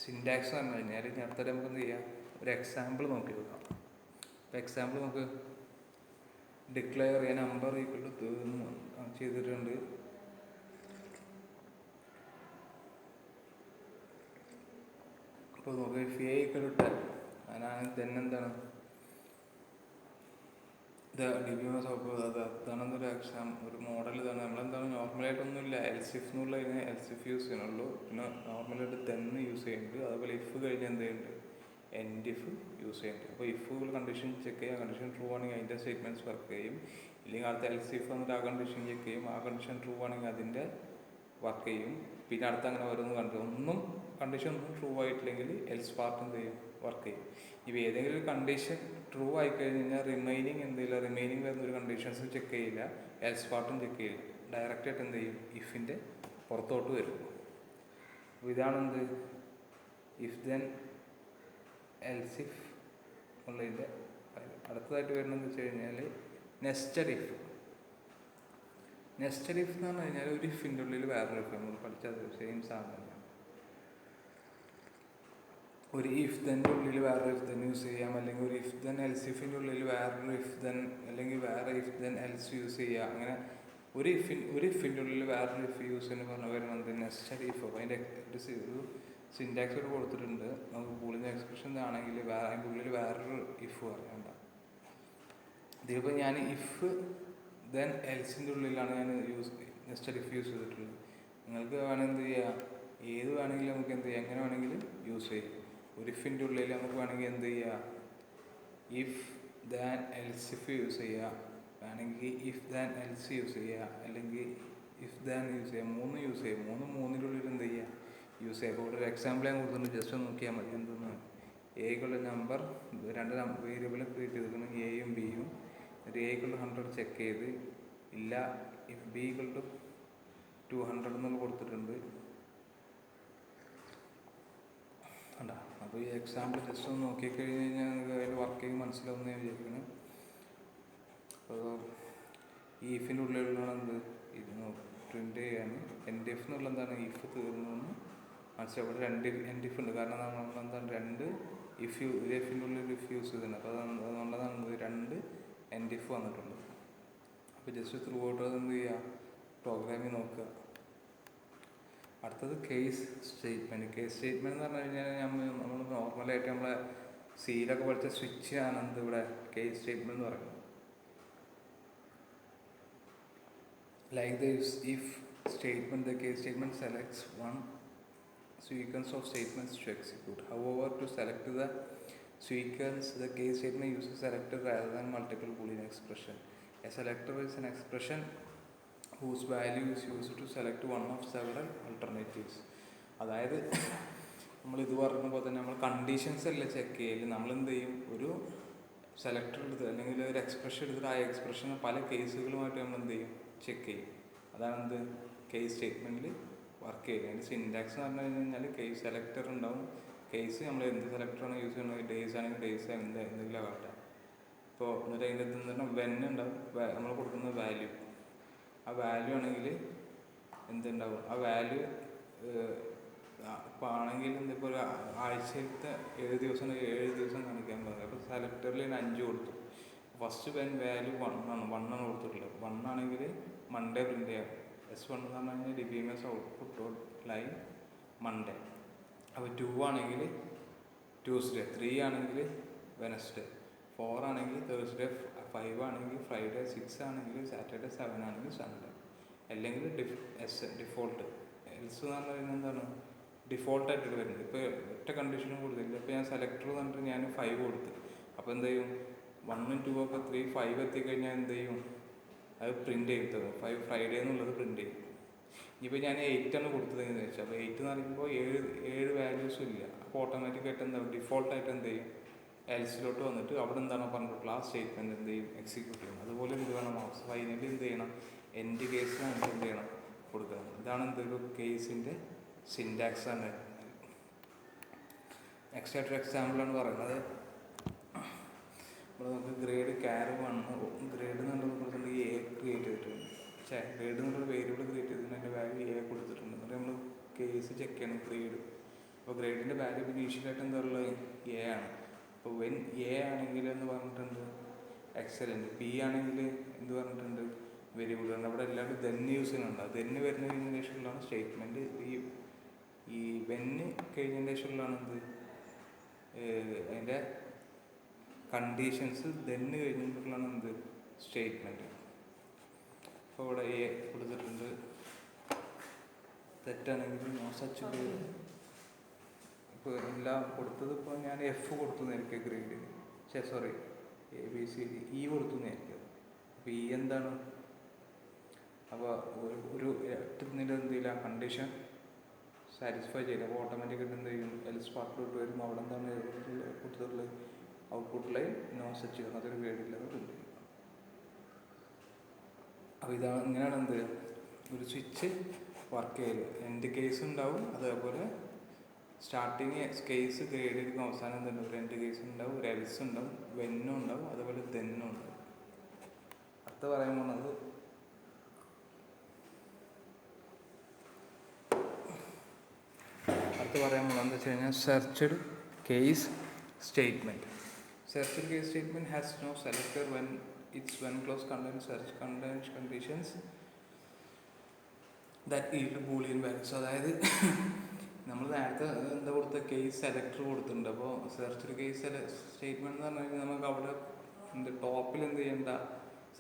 സിൻടാക്സ് എന്ന് പറഞ്ഞു കഴിഞ്ഞാൽ. ഇനി അടുത്തിടെ നമുക്ക് എന്ത് ചെയ്യാം ഒരു എക്സാമ്പിൾ നോക്കി നോക്കാം. ഇപ്പോൾ എക്സാമ്പിൾ നമുക്ക് ഡിക്ലെയർ ചെയ്യാൻ നമ്പർ ഈക്വൽ ടു ചെയ്തിട്ടുണ്ട്. അപ്പോൾ നോക്കുക ഇഫ് എ ഈക്വൽ ടു 10 അതിനാണ് ദെൻ എന്താണ് അതാണെന്നൊരു ഒരു മോഡൽ ഇതാണ്. നമ്മളെന്താണ് നോർമലായിട്ടൊന്നുമില്ല എൽസിഫ് എന്നുള്ളതിന് എൽസിഫ് യൂസ് ചെയ്യണുള്ളൂ. പിന്നെ നോർമലായിട്ട് തെന്ന് യൂസ് ചെയ്യുന്നുണ്ട്. അതുപോലെ ഇഫ് കഴിഞ്ഞ് എന്ത് ചെയ്യുന്നുണ്ട് എൻഡ് ഇഫ് യൂസ് ചെയ്യുന്നുണ്ട്. അപ്പോൾ ഇഫ് കണ്ടീഷൻ ചെക്ക് ചെയ്യുക, കണ്ടീഷൻ ട്രൂ ആണെങ്കിൽ അതിൻ്റെ സ്റ്റേറ്റ്മെൻറ്റ്സ് വർക്ക് ചെയ്യും. ഇല്ലെങ്കിൽ അടുത്ത എൽസിഫ് എന്നിട്ട് ആ കണ്ടീഷൻ ചെക്ക് ചെയ്യും. ആ കണ്ടീഷൻ ട്രൂ ആണെങ്കിൽ അതിൻ്റെ വർക്ക് ചെയ്യും. പിന്നെ അടുത്ത് അങ്ങനെ ഓരോന്ന് കണ്ടീഷൻ ഒന്നും ട്രൂ ആയിട്ടില്ലെങ്കിൽ എൽസ് പാർട്ട് എന്ത് ചെയ്യും വർക്ക് ചെയ്യും. ഇപ്പം ഏതെങ്കിലും ഒരു കണ്ടീഷൻ ട്രൂ ആയിക്കഴിഞ്ഞ് കഴിഞ്ഞാൽ റിമൈനിങ് എന്തില്ല റിമൈനിങ് വരുന്ന ഒരു കണ്ടീഷൻസും ചെക്ക് ചെയ്യില്ല, എൽസ് പാർട്ടും ചെക്ക് ചെയ്യില്ല. ഡയറക്റ്റായിട്ട് എന്ത് ചെയ്യും ഇഫിൻ്റെ പുറത്തോട്ട് വരും. അപ്പോൾ ഇതാണ് എന്ത് ഇഫ് ദെൻ എൽസിഫ് ഉള്ളതിൻ്റെ അടുത്തതായിട്ട് വരുന്നതെന്ന് വെച്ച് കഴിഞ്ഞാൽ നെസ്റ്റഡ് ഇഫ്. നെസ്റ്റഡ് ഇഫ് എന്ന് പറഞ്ഞു കഴിഞ്ഞാൽ ഒരു ഇഫിൻ്റെ ഉള്ളിൽ വേറൊരു ഇഫ് നമ്മൾ പഠിച്ചത് സെയിം സാധനം. ഒരു ഇഫ് ദെൻ്റെ ഉള്ളിൽ വേറൊരു ഇഫ് ദെൻ യൂസ് ചെയ്യാം, അല്ലെങ്കിൽ ഒരു ഇഫ് ദെൻ എൽസിഫിൻ്റെ ഉള്ളിൽ വേറൊരു ഇഫ് ദെൻ അല്ലെങ്കിൽ വേറെ ഇഫ് ദെൻ എൽസ് യൂസ് ചെയ്യുക. അങ്ങനെ ഒരു ഇഫിൻ്റെ ഉള്ളിൽ വേറൊരു ഇഫ് യൂസ് എന്ന് പറഞ്ഞ വരുന്നത് നെസ്റ്റഡ് ഇഫ്. അപ്പോൾ അതിൻ്റെ ഒരു സിൻടാക്സ് ഒക്കെ കൊടുത്തിട്ടുണ്ട്. നമുക്ക് ബൂളിയൻ എക്സ്പ്രഷൻ ആണെങ്കിൽ അതിൻ്റെ ഉള്ളിൽ വേറൊരു ഇഫ് പറയണ്ട. ഇതിലിപ്പോൾ ഞാൻ ഇഫ് ദെൻ എൽസിൻ്റെ ഉള്ളിലാണ് ഞാൻ നെസ്റ്റഡ് ഇഫ് യൂസ് ചെയ്തിട്ടുള്ളത്. നിങ്ങൾക്ക് വേണമെങ്കിൽ എന്ത് ചെയ്യാം, ഏത് വേണമെങ്കിലും നമുക്ക് എന്ത് ചെയ്യാം, എങ്ങനെ വേണമെങ്കിലും യൂസ് ചെയ്യാം. ഒരു ഇഫിൻ്റെ ഉള്ളിൽ നമുക്ക് വേണമെങ്കിൽ എന്ത് ചെയ്യാം, if than else if use ചെയ്യുക, വേണമെങ്കിൽ ഇഫ് ദാൻ എൽസ് യൂസ് ചെയ്യുക, അല്ലെങ്കിൽ ഇഫ് ദാൻ യൂസ് ചെയ്യുക. മൂന്ന് യൂസ് ചെയ്യുക, മൂന്നിൻ്റെ ഉള്ളിൽ എന്ത് ചെയ്യുക, യൂസ് ചെയ്യുക. ഇപ്പോൾ ഇവിടെ ഒരു എക്സാമ്പിൾ ഞാൻ കൊടുത്തിട്ടുണ്ട്, ജസ്റ്റ് ഒന്ന് നോക്കിയാൽ മതി. എന്തെന്ന് എക്കുള്ള നമ്പർ, രണ്ട് വേരിയബിൾ ക്രിയേറ്റ് ചെയ്തിരിക്കണം, എയും ബിയും. എന്നിട്ട് എക്കുള്ള 100 ചെക്ക് ചെയ്ത് ഇല്ല, ഇഫ് ബി ഈക്വൽ ടു 200 എന്നുള്ള കൊടുത്തിട്ടുണ്ട്. കണ്ടാ? അപ്പോൾ ഈ എക്സാമ്പിൾ ജസ്റ്റ് ഒന്ന് നോക്കിക്കഴിഞ്ഞ് കഴിഞ്ഞാൽ നിങ്ങൾക്ക് അതിൻ്റെ വർക്കിംഗ് മനസ്സിലാവുമെന്ന് ഞാൻ വിചാരിക്കുന്നത്. അപ്പോൾ ഈ ഇഫിൻ്റെ ഉള്ളിലുള്ള എന്ത് ഇത് പ്രിൻ്റ് ചെയ്യാൻ എൻഡ് ഇഫ് എന്നുള്ള എന്താണ്, ഇഫ് തീർന്നു മനസ്സിലാവും. ഇവിടെ രണ്ട് എൻഡ് ഇഫ് ഉണ്ട്, കാരണം നമ്മളെന്താണ് രണ്ട് ഇഫ് ഒരു ഇഫിൻ്റെ ഉള്ളിൽ ഇഫ് യൂസ് ചെയ്തിട്ടുണ്ട്. അപ്പോൾ അതുകൊണ്ടാണ് രണ്ട് എൻഡ് ഇഫ് വന്നിട്ടുണ്ട്. അപ്പോൾ ജസ്റ്റ് ത്രൂ ഔട്ട് അത് എന്ത് ചെയ്യുക, പ്രോഗ്രാമിങ് നോക്കുക. അടുത്തത് കേസ് സ്റ്റേറ്റ്മെൻറ്റ്. കേസ് സ്റ്റേറ്റ്മെൻറ്റ് എന്ന് പറഞ്ഞു കഴിഞ്ഞാൽ നമ്മൾ നോർമലായിട്ട് നമ്മളെ സിയിലൊക്കെ പഠിച്ച സ്വിച്ച് ആണ് എന്ത് ഇവിടെ കേസ് സ്റ്റേറ്റ്മെൻറ്റ് എന്ന് പറയുന്നത്. Like this, if statement, the case statement selects one sequence of statements to execute. However, to select the sequence, the case statement uses selector rather than multiple Boolean expression. A selector is an expression whose value is used to select one of several alternatives. അതായത് നമ്മളിത് പറഞ്ഞ പോലെ തന്നെ നമ്മൾ conditions അല്ല check ചെയ്യല്, നമ്മളെന്ത് ചെയ്യും, ഒരു സെലക്ടർ എടുത്ത് അല്ലെങ്കിൽ ഒരു എക്സ്പ്രഷൻ എടുത്തിട്ട് ആ എക്സ്പ്രഷന് പല കേസുകളുമായിട്ട് നമ്മൾ എന്ത് ചെയ്യും, ചെക്ക് ചെയ്യും. അതാണ് എന്ത് കേസ് സ്റ്റേറ്റ്മെൻറ്റിൽ വർക്ക് ചെയ്യുക. അതിൻ്റെ സിൻറ്റാക്സ് എന്ന് പറഞ്ഞു കഴിഞ്ഞാൽ കേസ് സെലക്ടർ ഉണ്ടാവും. കേസ് നമ്മൾ എന്ത് സെലക്ടറാണ് യൂസ് ചെയ്യുന്നത്, ഡേയ്സ് ആണെങ്കിൽ ഡേയ്സ് എന്തെങ്കിലും ആകട്ടെ. ഇപ്പോൾ എന്നിട്ട് അതിൻ്റെ അടുത്ത് നിന്ന് വെൻ ഉണ്ടാവും, നമ്മൾ കൊടുക്കുന്ന വാല്യൂ. ആ വാല്യൂ ആണെങ്കിൽ എന്തുണ്ടാവും, ആ വാല്യൂ ഇപ്പോൾ ആണെങ്കിൽ ഇപ്പോൾ ഒരു ആഴ്ചയിലത്തെ 7 ദിവസം 7 ദിവസം കാണിക്കാൻ പറഞ്ഞു. അപ്പോൾ സെലക്ടറിൽ ഞാൻ 5 കൊടുത്തു. ഫസ്റ്റ് വെൻ വാല്യൂ 1 ആണ് കൊടുത്തിട്ടുള്ളത്. 1 ആണെങ്കിൽ മൺഡേ പ്രിൻ്റ് ചെയ്യാം. S1 എന്ന് പറഞ്ഞു കഴിഞ്ഞാൽ ഡിബിഎംഎസ് ഔട്ട്പുട്ട് ലൈൻ മൺഡേ. അപ്പോൾ 2 ആണെങ്കിൽ ട്യൂസ്ഡേ, 3 ആണെങ്കിൽ വെനസ്ഡേ, 4 ആണെങ്കിൽ തേഴ്സ്ഡേ, 5 ആണെങ്കിൽ ഫ്രൈഡേ, 6 ആണെങ്കിൽ സാറ്റർഡേ, 7 ആണെങ്കിൽ സൺഡേ. അല്ലെങ്കിൽ ഡിഫോൾട്ട്. എൽസ് എന്ന് പറഞ്ഞു കഴിഞ്ഞാൽ എന്താണ്, ഡിഫോൾട്ടായിട്ട് വരുന്നത്. ഇപ്പോൾ ഒറ്റ കണ്ടീഷനും കൊടുത്തില്ല. ഇപ്പോൾ ഞാൻ സെലക്ടർ പറഞ്ഞിട്ട് ഞാൻ 5 കൊടുത്ത്. അപ്പോൾ എന്ത് ചെയ്യും, 1ഉം 2ഉം ഒക്കെ 3, 5 എത്തിക്കഴിഞ്ഞാൽ എന്ത് ചെയ്യും, അത് പ്രിൻ്റ് ചെയ്തത് 5 ഫ്രൈഡേ എന്നുള്ളത് പ്രിൻ്റ് ചെയ്യും. ഇനിയിപ്പോൾ ഞാൻ 8 ആണ് കൊടുത്തതെന്ന് വെച്ചാൽ, അപ്പോൾ 8 എന്ന് പറയുമ്പോൾ 7 വാല്യൂസും ഇല്ല. അപ്പോൾ ഓട്ടോമാറ്റിക്കായിട്ട് എന്താവും, ഡിഫോൾട്ടായിട്ട് എന്ത് ചെയ്യും, എൽസിലോട്ട് വന്നിട്ട് അവിടെ എന്താണോ പറഞ്ഞിട്ടുള്ള ആ സ്റ്റേറ്റ്മെൻറ്റ് എന്ത് ചെയ്യും, എക്സിക്യൂട്ട് ചെയ്യും. അതുപോലെ എന്ത് വേണം, ഫൈനലി എന്ത് ചെയ്യണം, എൻഡ് കേസിനാണ് എന്ത് ചെയ്യണം, കൊടുക്കണം. ഇതാണ് എന്തൊരു കേസിൻ്റെ സിൻറ്റാക്സ് ആണ്. നെക്സ്റ്റ് ആയിട്ടൊരു എക്സാമ്പിളാണ് പറയുന്നത്. അപ്പോൾ നമുക്ക് ഗ്രേഡ് ഗ്രേഡ് എന്നുള്ളത് കൊടുത്തിട്ടുണ്ട്, എ ക്രിയേറ്റ് ചെയ്തിട്ടുണ്ട്. ഗ്രേഡ് എന്നുള്ളൊരു വേരിയബിൾ ക്രിയേറ്റ് ചെയ്തിട്ടുണ്ട്, അതിൻ്റെ വാല്യൂ എ കൊടുത്തിട്ടുണ്ട്. എന്നിട്ട് നമ്മൾ കേസ് ചെക്ക് ചെയ്യണം, ഗ്രേഡ്. അപ്പോൾ ഗ്രേഡിൻ്റെ വാല്യൂ ഇപ്പോൾ ഇനീഷ്യലായിട്ട് എന്താ ഉള്ളത്, എ ആണ്. അപ്പോൾ വെൻ എ ആണെങ്കിൽ എന്ന് പറഞ്ഞിട്ടുണ്ട് എക്സലൻറ്റ്, ബി ആണെങ്കിൽ എന്ത് പറഞ്ഞിട്ടുണ്ട് വേരിയബിൾ. അവിടെ എല്ലാവരും ദെന്ന് യൂസ് ചെയ്യുന്നുണ്ട്. ദെന്ന് വരുന്നതിന് ശേഷമുള്ളതാണ് സ്റ്റേറ്റ്മെൻറ്റ്. ഈ വെന്ന് കഴിഞ്ഞതിന് ശേഷമുള്ളതാണ് എന്ത്, അതിൻ്റെ കണ്ടീഷൻസ് ദെന്ന് കഴിഞ്ഞിട്ടുള്ളതാണ് എന്ത്, സ്റ്റേറ്റ്മെൻറ്റ്. അപ്പോൾ ഇവിടെ എ കൊടുത്തിട്ടുണ്ട്, തെറ്റാണെങ്കിൽ നോ സച്ച് ഗ്രേഡ്. ഇപ്പോൾ എല്ലാം കൊടുത്തത്, ഇപ്പോൾ ഞാൻ എഫ് കൊടുത്തു നേരിക്കുക ഗ്രേഡിന്, ABCD E കൊടുത്തു നേരിക്കുക. അപ്പോൾ E എന്താണ്, അപ്പോൾ ഒരു ഒറ്റ എന്തില്ല, കണ്ടീഷൻ സാറ്റിസ്ഫൈ ചെയ്യില്ല. അപ്പോൾ ഓട്ടോമാറ്റിക്കായിട്ട് എന്ത് ചെയ്യും, എൽസ് പാർട്ടിലോട്ട് വരും. അവിടെ എന്താണ് കൊടുത്തിട്ടുള്ളത്, ഔട്ട്പുട്ടിൽ നോ സച്ച് ചെയ്യണം, അതൊരു ഗ്രേഡില്ലാതെ പ്രിൻ്റ് ചെയ്യും. അപ്പോൾ ഇങ്ങനെയാണ് എന്ത് ഒരു സ്വിച്ച് വർക്ക് ചെയ്യല്. എൻഡ് കേസ് ഉണ്ടാവും, അതേപോലെ സ്റ്റാർട്ടിങ് കേസ് ഗ്രേഡ് ചെയ്തിരിക്കും, അവസാനം എന്തുണ്ട്, ഒരു എൻഡ് കേസ് ഉണ്ടാവും, ഒരു എൽസ് ഉണ്ടാവും, വെന്നും ഉണ്ടാവും, അതേപോലെ ദെന്നും ഉണ്ടാവും. അടുത്ത പറയാൻ പോകുന്നത് എന്താ വെച്ച് കഴിഞ്ഞാൽ searched case statement. Searched case statement has no selector when its when clause contains search conditions that yield Boolean values. അതായത് നമ്മൾ നേരത്തെ എന്താ കൊടുത്ത, കേസ് സെലക്ടർ കൊടുത്തിട്ടുണ്ട്. അപ്പോൾ സെർച്ച്ഡ് കേസ് സ്റ്റേറ്റ്മെൻറ്റ് എന്ന് പറഞ്ഞു കഴിഞ്ഞാൽ നമുക്ക് അവിടെ ടോപ്പിൽ എന്ത് ചെയ്യേണ്ട,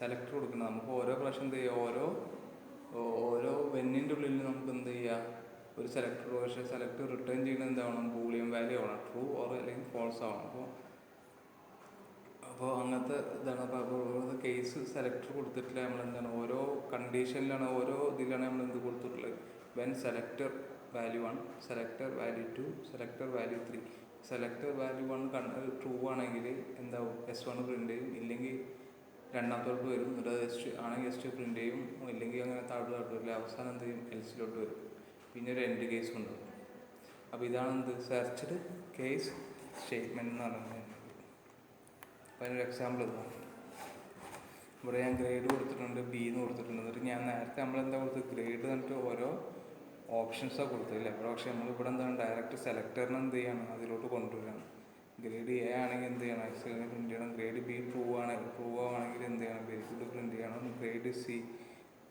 സെലക്ടർ കൊടുക്കണം. നമുക്ക് ഓരോ പ്രാവശ്യം എന്ത് ചെയ്യുക, ഓരോ വെന്നിൻ്റെ ഉള്ളിൽ നമുക്ക് എന്ത് ചെയ്യുക, ഒരു സെലക്ടർ. പക്ഷേ സെലക്ടർ റിട്ടേൺ ചെയ്യുന്നത് എന്താവണം, ബൂളിയൻ വാല്യൂ ആവണം, ട്രൂ ഓർ അല്ലെങ്കിൽ ഫോൾസ് ആവണം. അപ്പോൾ അങ്ങനത്തെ ഇതാണ്. അപ്പോൾ കേസ് സെലക്ടർ കൊടുത്തിട്ടില്ല, നമ്മളെന്താണ് ഓരോ കണ്ടീഷനിലാണ്, ഓരോ ഇതിലാണ് നമ്മൾ എന്ത് കൊടുത്തിട്ടുള്ളത്, when selector value 1, selector value 2, selector value 3. Selector value 1 true ആണെങ്കിൽ എന്താവും, S1 പ്രിൻ്റ് ചെയ്യും, ഇല്ലെങ്കിൽ രണ്ടാമത്തോട്ട് വരും. എന്നിട്ട് ആണെങ്കിൽ S2 പ്രിൻ്റ് ചെയ്യും, ഇല്ലെങ്കിൽ അങ്ങനെ താഴോട്ട് വരില്ല. അവസാനം എന്ത് ചെയ്യും, എൽസിലോട്ട് വരും. പിന്നെ ഒരു എൻഡ് കേസ് ഉണ്ടാവും. അപ്പോൾ ഇതാണ് എന്ത്, സെർച്ച്ഡ് കേസ് സ്റ്റേറ്റ്മെൻറ്റ് എന്ന് പറയുന്നത്. അപ്പോൾ അതിനൊരു എക്സാമ്പിൾ ഇതാണ്. ഇവിടെ ഞാൻ ഗ്രേഡ് കൊടുത്തിട്ടുണ്ട്, B എന്ന് കൊടുത്തിട്ടുണ്ട്. എന്നിട്ട് ഞാൻ നേരത്തെ നമ്മളെന്താ കൊടുത്തത്, ഗ്രേഡ് എന്നിട്ട് ഓരോ ഓപ്ഷൻസാണ് കൊടുത്തില്ല. പക്ഷേ നമ്മളിവിടെ എന്താണ് ഡയറക്റ്റ് സെലക്ടറിന് എന്ത് ചെയ്യണം, അതിലോട്ട് കൊണ്ടുവരികയാണ്. ഗ്രേഡ് A ആണെങ്കിൽ എന്ത് ചെയ്യണം, എക്സലിനെ പ്രിൻറ്റ് ചെയ്യണം. ഗ്രേഡ് B ട്രൂ ആണെങ്കിൽ എന്ത് ചെയ്യണം, വെരി ഗുഡ് പ്രിൻറ്റ് ചെയ്യണം. ഗ്രേഡ് C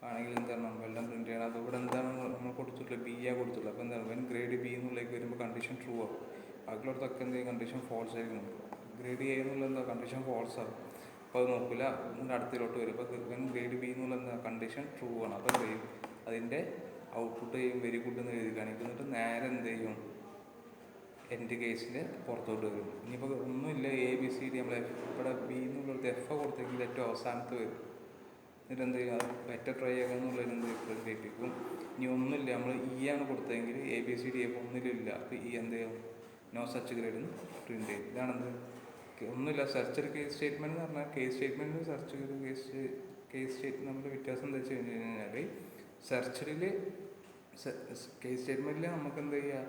ആണെങ്കിൽ എന്താണ്, വെള്ളം പ്രിൻറ്റ് ചെയ്യണം. അപ്പോൾ ഇവിടെ എന്താണ് നമ്മൾ കൊടുത്തിട്ടുള്ളത്, B ആ കൊടുത്തിട്ടുള്ളത്. അപ്പോൾ എന്താണ്, വെൻ ഗ്രേഡ് B എന്നുള്ളേക്ക് വരുമ്പോൾ കണ്ടീഷൻ ട്രൂ ആവും. ബാക്കിയുള്ളടത്തൊക്കെ എന്ത് ചെയ്യും, കണ്ടീഷൻ ഫോൾസ് ആയിരിക്കും. ഗ്രേഡ് A എന്നുള്ള എന്താ, കണ്ടീഷൻ ഫോൾസ് ആവും. അപ്പോൾ അത് നോക്കില്ല, അടുത്തിലോട്ട് വരും. അപ്പോൾ വെൻ ഗ്രേഡ് B എന്നുള്ള എന്താ, കണ്ടീഷൻ ട്രൂ ആണ്. അപ്പോൾ എന്ത് ചെയ്യും, അതിൻ്റെ ഔട്ട്പുട്ട് ചെയ്യും വെരി ഗുഡ് എന്ന് എഴുതി കാണിക്കും. എന്നിട്ട് നേരെ എന്ത് ചെയ്യും, എൻഡ് കേസിൽ പുറത്തോട്ട് വരും. ഇനിയിപ്പോൾ ഒന്നുമില്ല, ABCD നമ്മൾ ഇവിടെ B എന്നുള്ളത് F കൊടുത്തെങ്കിൽ ഏറ്റവും അവസാനത്ത് വരും. എന്നിട്ട് എന്ത് ചെയ്യും, അത് ബെറ്റർ ട്രൈ ചെയ്യുക എന്നുള്ളതിന് എന്ത് പ്രേരിപ്പിക്കും. ഇനി ഒന്നുമില്ല, നമ്മൾ E ആണ് കൊടുത്തതെങ്കിൽ ABCDF ഒന്നിലില്ല, അപ്പോൾ എന്ത് ചെയ്യും, നോ സച്ച് ഗ്രേഡ് എന്ന് പ്രിൻറ്റ് ചെയ്യും. ഇതാണെന്ത്, ഒന്നുമില്ല, സെർച്ചഡ് കേസ് സ്റ്റേറ്റ്മെൻറ്റ് എന്ന് പറഞ്ഞാൽ, കേസ് സ്റ്റേറ്റ്മെൻറ്റ് സെർച്ച് ചെയ്ത് കേസ് സ്റ്റേറ്റ്മെൻറ്റ് തമ്മിൽ വ്യത്യാസം എന്താ വെച്ച് കഴിഞ്ഞ് കഴിഞ്ഞാൽ, സെർച്ചഡിൽ കേസ് സ്റ്റേറ്റ്മെൻറ്റിൽ നമുക്ക് എന്ത് ചെയ്യുക,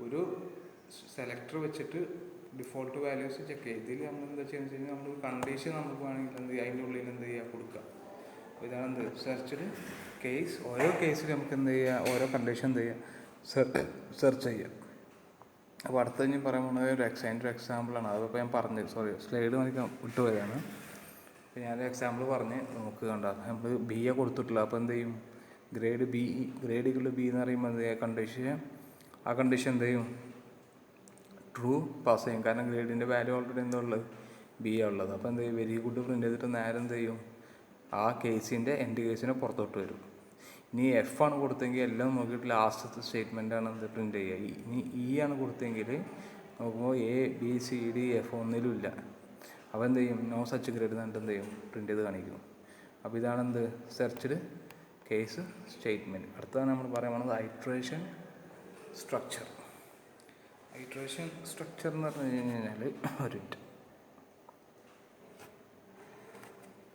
ഒരു സെലക്ടർ വെച്ചിട്ട് ഡിഫോൾട്ട് വാല്യൂസ് ചെക്ക് ചെയ്യുക. ഇതിൽ നമ്മൾ എന്താ ചെയ്യുന്നത് വെച്ച് കഴിഞ്ഞാൽ, നമ്മൾ കണ്ടീഷൻ നമുക്ക് വേണമെങ്കിൽ എന്ത് ചെയ്യുക, അതിൻ്റെ ഉള്ളിൽ എന്ത് ചെയ്യുക, കൊടുക്കുക. അപ്പോൾ ഇതാണ് എന്ത്, സെർച്ചഡ് കേസ്. ഓരോ കേസിൽ നമുക്ക് എന്ത് ചെയ്യുക, ഓരോ കണ്ടീഷൻ എന്ത് ചെയ്യുക, സെർച്ച് ചെയ്യുക. അപ്പോൾ അടുത്ത ഞാൻ പറയാൻ പോകുന്നത് അതിൻ്റെ ഒരു എക്സാമ്പിളാണ്. അതിപ്പോൾ ഞാൻ പറഞ്ഞത്, സ്ലൈഡ് എനിക്ക് വിട്ടുപോയതാണ്. അപ്പോൾ ഞാനൊരു എക്സാമ്പിൾ പറഞ്ഞ് നമുക്ക് കണ്ട, നമ്മൾ B A കൊടുത്തിട്ടില്ല. അപ്പോൾ എന്ത് ചെയ്യും, ഗ്രേഡ് B എന്ന് പറയുമ്പോൾ എന്ത് ചെയ്യുക, ആ കണ്ടീഷൻ എന്ത് ചെയ്യും, ട്രൂ പാസ് ചെയ്യും. കാരണം ഗ്രേഡിൻ്റെ വാല്യൂ ഓൾറെഡി എന്താ ഉള്ളത്, B ആ ഉള്ളത്. അപ്പോൾ എന്ത് ചെയ്യും, വെരി ഗുഡ് പ്രിൻ്റ് ചെയ്തിട്ട് നേരെ എന്ത് ചെയ്യും, ആ കേസിൻ്റെ എൻഡ് കേസിനെ പുറത്തോട്ട് വരും. ഇനി F ആണ് കൊടുത്തെങ്കിൽ എല്ലാം നോക്കിയിട്ട് ലാസ്റ്റത്തെ സ്റ്റേറ്റ്മെൻറ്റാണ് എന്ത് പ്രിൻറ്റ് ചെയ്യുക. ഇനി E ആണ് കൊടുത്തെങ്കിൽ നോക്കുമ്പോൾ ABCDF ഒന്നിലും ഇല്ല. അപ്പോൾ എന്ത് ചെയ്യും, നോ സച്ച് ഗ്രേഡ് എന്നിട്ട് എന്ത് ചെയ്യും, പ്രിൻറ്റ് ചെയ്ത് കാണിക്കും. അപ്പോൾ ഇതാണ് എന്ത്, സെർച്ച്ഡ് കേസ് സ്റ്റേറ്റ്മെൻറ്റ്. അടുത്തതാണ് നമ്മൾ പറയാൻ പോകുന്നത് ഐട്രേഷൻ സ്ട്രക്ചർ. ഐട്രേഷൻ സ്ട്രക്ചർ എന്ന് പറഞ്ഞു കഴിഞ്ഞാൽ ഒരു മിനിറ്റ്.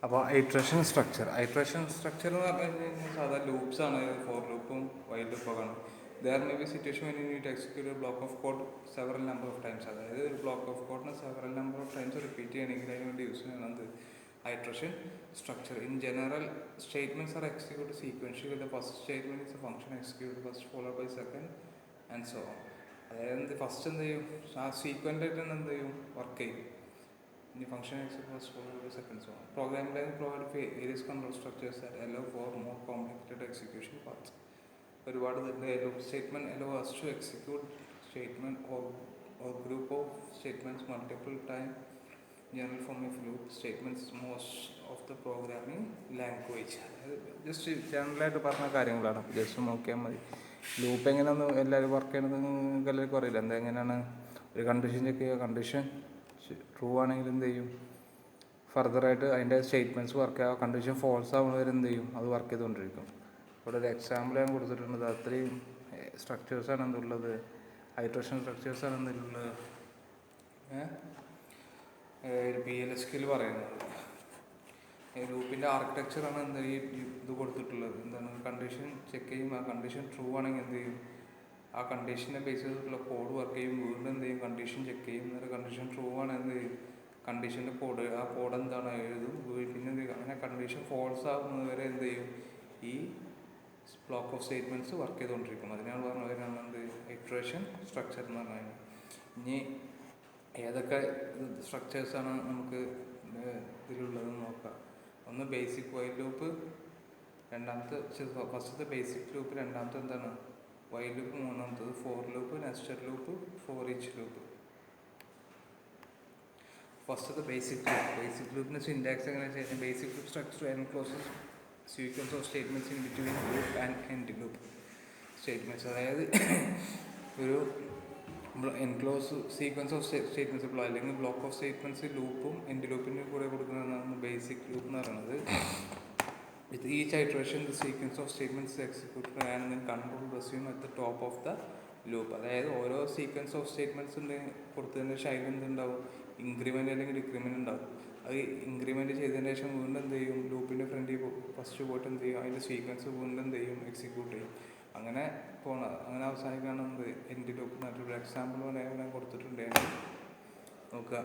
അപ്പോൾ ഐട്രേഷൻ സ്ട്രക്ചർ എന്ന് പറഞ്ഞു കഴിഞ്ഞാൽ സാധാ ലൂപ്സ് ആണ്. ഫോർ ലൂപ്പും വൈൽ ലൂപ്പൊക്കെ ആണ്. There may be situation when you need to execute a block of code several number of times. അതായത് ഒരു ബ്ലോക്ക് ഓഫ് കോഡിന് several number of times repeat ചെയ്യണമെങ്കിൽ അതിന് വേണ്ടി യൂസ് ചെയ്യുന്നത് iteration structure. In general, statements are executed sequentially. The first statement is a function executed first followed by second and so on. അതായത് first എന്ത് ചെയ്യും, ആ സീക്വൻ്റായിട്ട് തന്നെ എന്ത് ചെയ്യും, വർക്ക് ചെയ്യും. ഇനി function execute first followed by second so on. Program language provide various control structures that allow for more complicated execution paths. ഒരുപാട് loop statement allow us to execute statement or group of statements multiple time. General form of loop statements most of the programming language. Just ജനറലായിട്ട് പറഞ്ഞ കാര്യങ്ങളാണ്, just നോക്കിയാൽ മതി. Loop എങ്ങനെയാണെന്ന് എല്ലാവരും work ചെയ്യണമെന്ന് നിങ്ങൾക്ക് എല്ലാവർക്കും അറിയില്ല. എങ്ങനെയാണ് ഒരു കണ്ടീഷൻ ചെക്ക് ചെയ്യുക, കണ്ടീഷൻ ട്രൂ ആണെങ്കിൽ എന്ത് ചെയ്യും, ഫർദറായിട്ട് അതിൻ്റെ സ്റ്റേറ്റ്മെൻറ്റ്സ് വർക്ക് ചെയ്യുക. കണ്ടീഷൻ ഫോൾസ് ആവുന്നവരെ എന്ത് ചെയ്യും, അത് വർക്ക് ചെയ്തുകൊണ്ടിരിക്കും. ഇവിടെ ഒരു എക്സാമ്പിൾ ഞാൻ കൊടുത്തിട്ടുണ്ട്. അത്രയും സ്ട്രക്ചേഴ്സാണ് എന്തുള്ളത്, ഐട്രേഷൻ സ്ട്രക്ചേഴ്സാണ് എന്തുള്ളത് PLSQL പറയുന്നത്. ലൂപ്പിൻ്റെ ആർക്കിടെക്ചറാണ് എന്താ ഈ ഇത് കൊടുത്തിട്ടുള്ളത്. എന്താണ്, കണ്ടീഷൻ ചെക്ക് ചെയ്യും, ആ കണ്ടീഷൻ ട്രൂ ആണെങ്കിൽ എന്ത് ചെയ്യും, ആ കണ്ടീഷനെ ബേസ് ചെയ്തിട്ടുള്ള കോഡ് വർക്ക് ചെയ്യും. വീണ്ടും എന്ത് ചെയ്യും, കണ്ടീഷൻ ചെക്ക് ചെയ്യും. എന്നിട്ട് കണ്ടീഷൻ ട്രൂ ആണ് എന്ത് ചെയ്യും, കണ്ടീഷൻ്റെ കോഡ്, ആ കോഡ് എന്താണ് എഴുതും. പിന്നെ എന്ത് ചെയ്യും, അങ്ങനെ കണ്ടീഷൻ ഫോൾസ് ആകുന്നത് വരെ എന്ത് ചെയ്യും, ഈ ബ്ലോക്ക് ഓഫ് സ്റ്റേറ്റ്മെൻറ്റ്സ് വർക്ക് ചെയ്തുകൊണ്ടിരിക്കും. അതിനാണ് പറഞ്ഞത് എന്ത് ഇറ്ററേഷൻ സ്ട്രക്ചർ എന്ന് പറഞ്ഞു കഴിഞ്ഞാൽ. ഇനി ഏതൊക്കെ സ്ട്രക്ചേഴ്സാണ് നമുക്ക് ഇതിലുള്ളതെന്ന് നോക്കാം. ഒന്ന് ബേസിക് വൈൽ ലൂപ്പ്, രണ്ടാമത്തെ ഫസ്റ്റത്തെ ബേസിക് ലൂപ്പ്, രണ്ടാമത്തെ എന്താണ് വൈൽ ലൂപ്പ്, മൂന്നാമത്തത് for loop, nested loop, for each loop. First basic ലൂപ്പിൻ്റെ സിൻറ്റാക്സ് എങ്ങനെയാണെന്ന് വെച്ചാൽ basic loop structure encloses sequence of statements in between loop and end loop statements. അതായത് ഒരു എൻക്ലോസ് സീക്വൻസ് ഓഫ് സ്റ്റേറ്റ്മെൻറ്റ്സ് അല്ലെങ്കിൽ block of statements ലൂപ്പും end ലൂപ്പിൻ്റെ കൂടെ കൊടുക്കുന്നതാണ് ബേസിക് ലൂപ്പ് എന്ന് പറയുന്നത്. With each iteration, the sequence of statements executed and then control resume at the top of the loop. അതായത് ഓരോ സീക്വൻസ് ഓഫ് സ്റ്റേറ്റ്മെൻറ്റ്സ് കൊടുത്തതിന് ശേഷം എന്തുണ്ടാവും, ഇൻക്രിമെൻ്റ് അല്ലെങ്കിൽ ഡിക്രിമെൻ്റ് ഉണ്ടാവും. അത് ഇൻക്രിമെൻറ്റ് ചെയ്തതിന് ശേഷം വീണ്ടും എന്ത് ചെയ്യും, ലൂപ്പിൻ്റെ ഫ്രണ്ടിൽ ഫസ്റ്റ് പോയിട്ട് എന്ത് ചെയ്യും, അതിൻ്റെ സീക്വൻസ് വീണ്ടും എന്ത് ചെയ്യും, എക്സിക്യൂട്ട് ചെയ്യും. അങ്ങനെ അങ്ങനെ അവസാനിക്കുകയാണ് എന്ത് എൻഡ് ലൂപ്പ്. മറ്റൊരു എക്സാമ്പിൾ ഞാൻ കൊടുത്തിട്ടുണ്ടെങ്കിൽ നോക്കുക.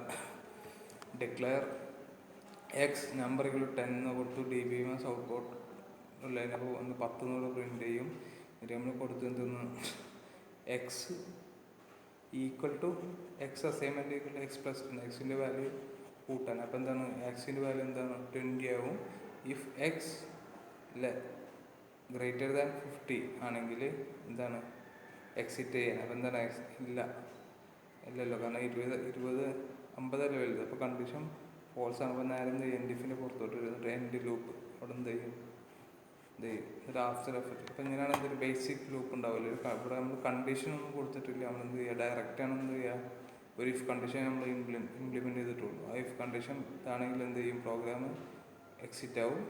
ഡിക്ലെയർ എക്സ് നമ്പർ = 10 എന്ന് കൊടുത്തു DBMS ഔട്ട്പുട്ട് ഉള്ളതിന് അപ്പോൾ ഒന്ന് 10 എന്നൂടെ പ്രിൻ്റ് ചെയ്യും. എന്നിട്ട് നമ്മൾ കൊടുത്തെന്തെന്ന് എക്സ് അസൈൻമെൻറ്റ് = x എക്സിൻ്റെ വാല്യൂ കൂട്ടാൻ. അപ്പോൾ എന്താണ് എക്സിൻ്റെ വാല്യൂ എന്താണ് 20 ആവും. ഇഫ് എക്സ് ഗ്രേറ്റർ ദാൻ 50 ആണെങ്കിൽ എന്താണ് എക്സിറ്റ് ചെയ്യാൻ. അപ്പോൾ എന്താണ് ഇല്ലല്ലോ, കാരണം 20 50 വലുത്. അപ്പോൾ കണ്ടീഷൻ ഫോൾസ് ആണ്. അപ്പോൾ നേരം എന്ത് ചെയ്യും, എൻഡ് ഇഫിൻ്റെ പുറത്തോട്ട് വരുന്നിട്ട് എൻഡ് ലൂപ്പ് അവിടെ എന്ത് ചെയ്യും, എന്നിട്ട് ആഫ്റ്റർ എഫക്റ്റ്. അപ്പോൾ ഇങ്ങനെയാണ് എന്തൊരു ബേസിക് ലൂപ്പ് ഉണ്ടാവില്ല. ഇവിടെ നമ്മൾ കണ്ടീഷൻ ഒന്നും കൊടുത്തിട്ടില്ല. നമ്മൾ എന്ത് ചെയ്യുക, ഡയറക്റ്റാണ് എന്ത് ചെയ്യുക, ഒരു ഇഫ് കണ്ടീഷൻ നമ്മൾ ഇംപ്ലിമെൻറ്റ് ചെയ്തിട്ടുള്ളൂ. ആ ഇഫ് കണ്ടീഷൻ ഇതാണെങ്കിൽ എന്ത് ചെയ്യും, പ്രോഗ്രാം എക്സിറ്റ് ആവും,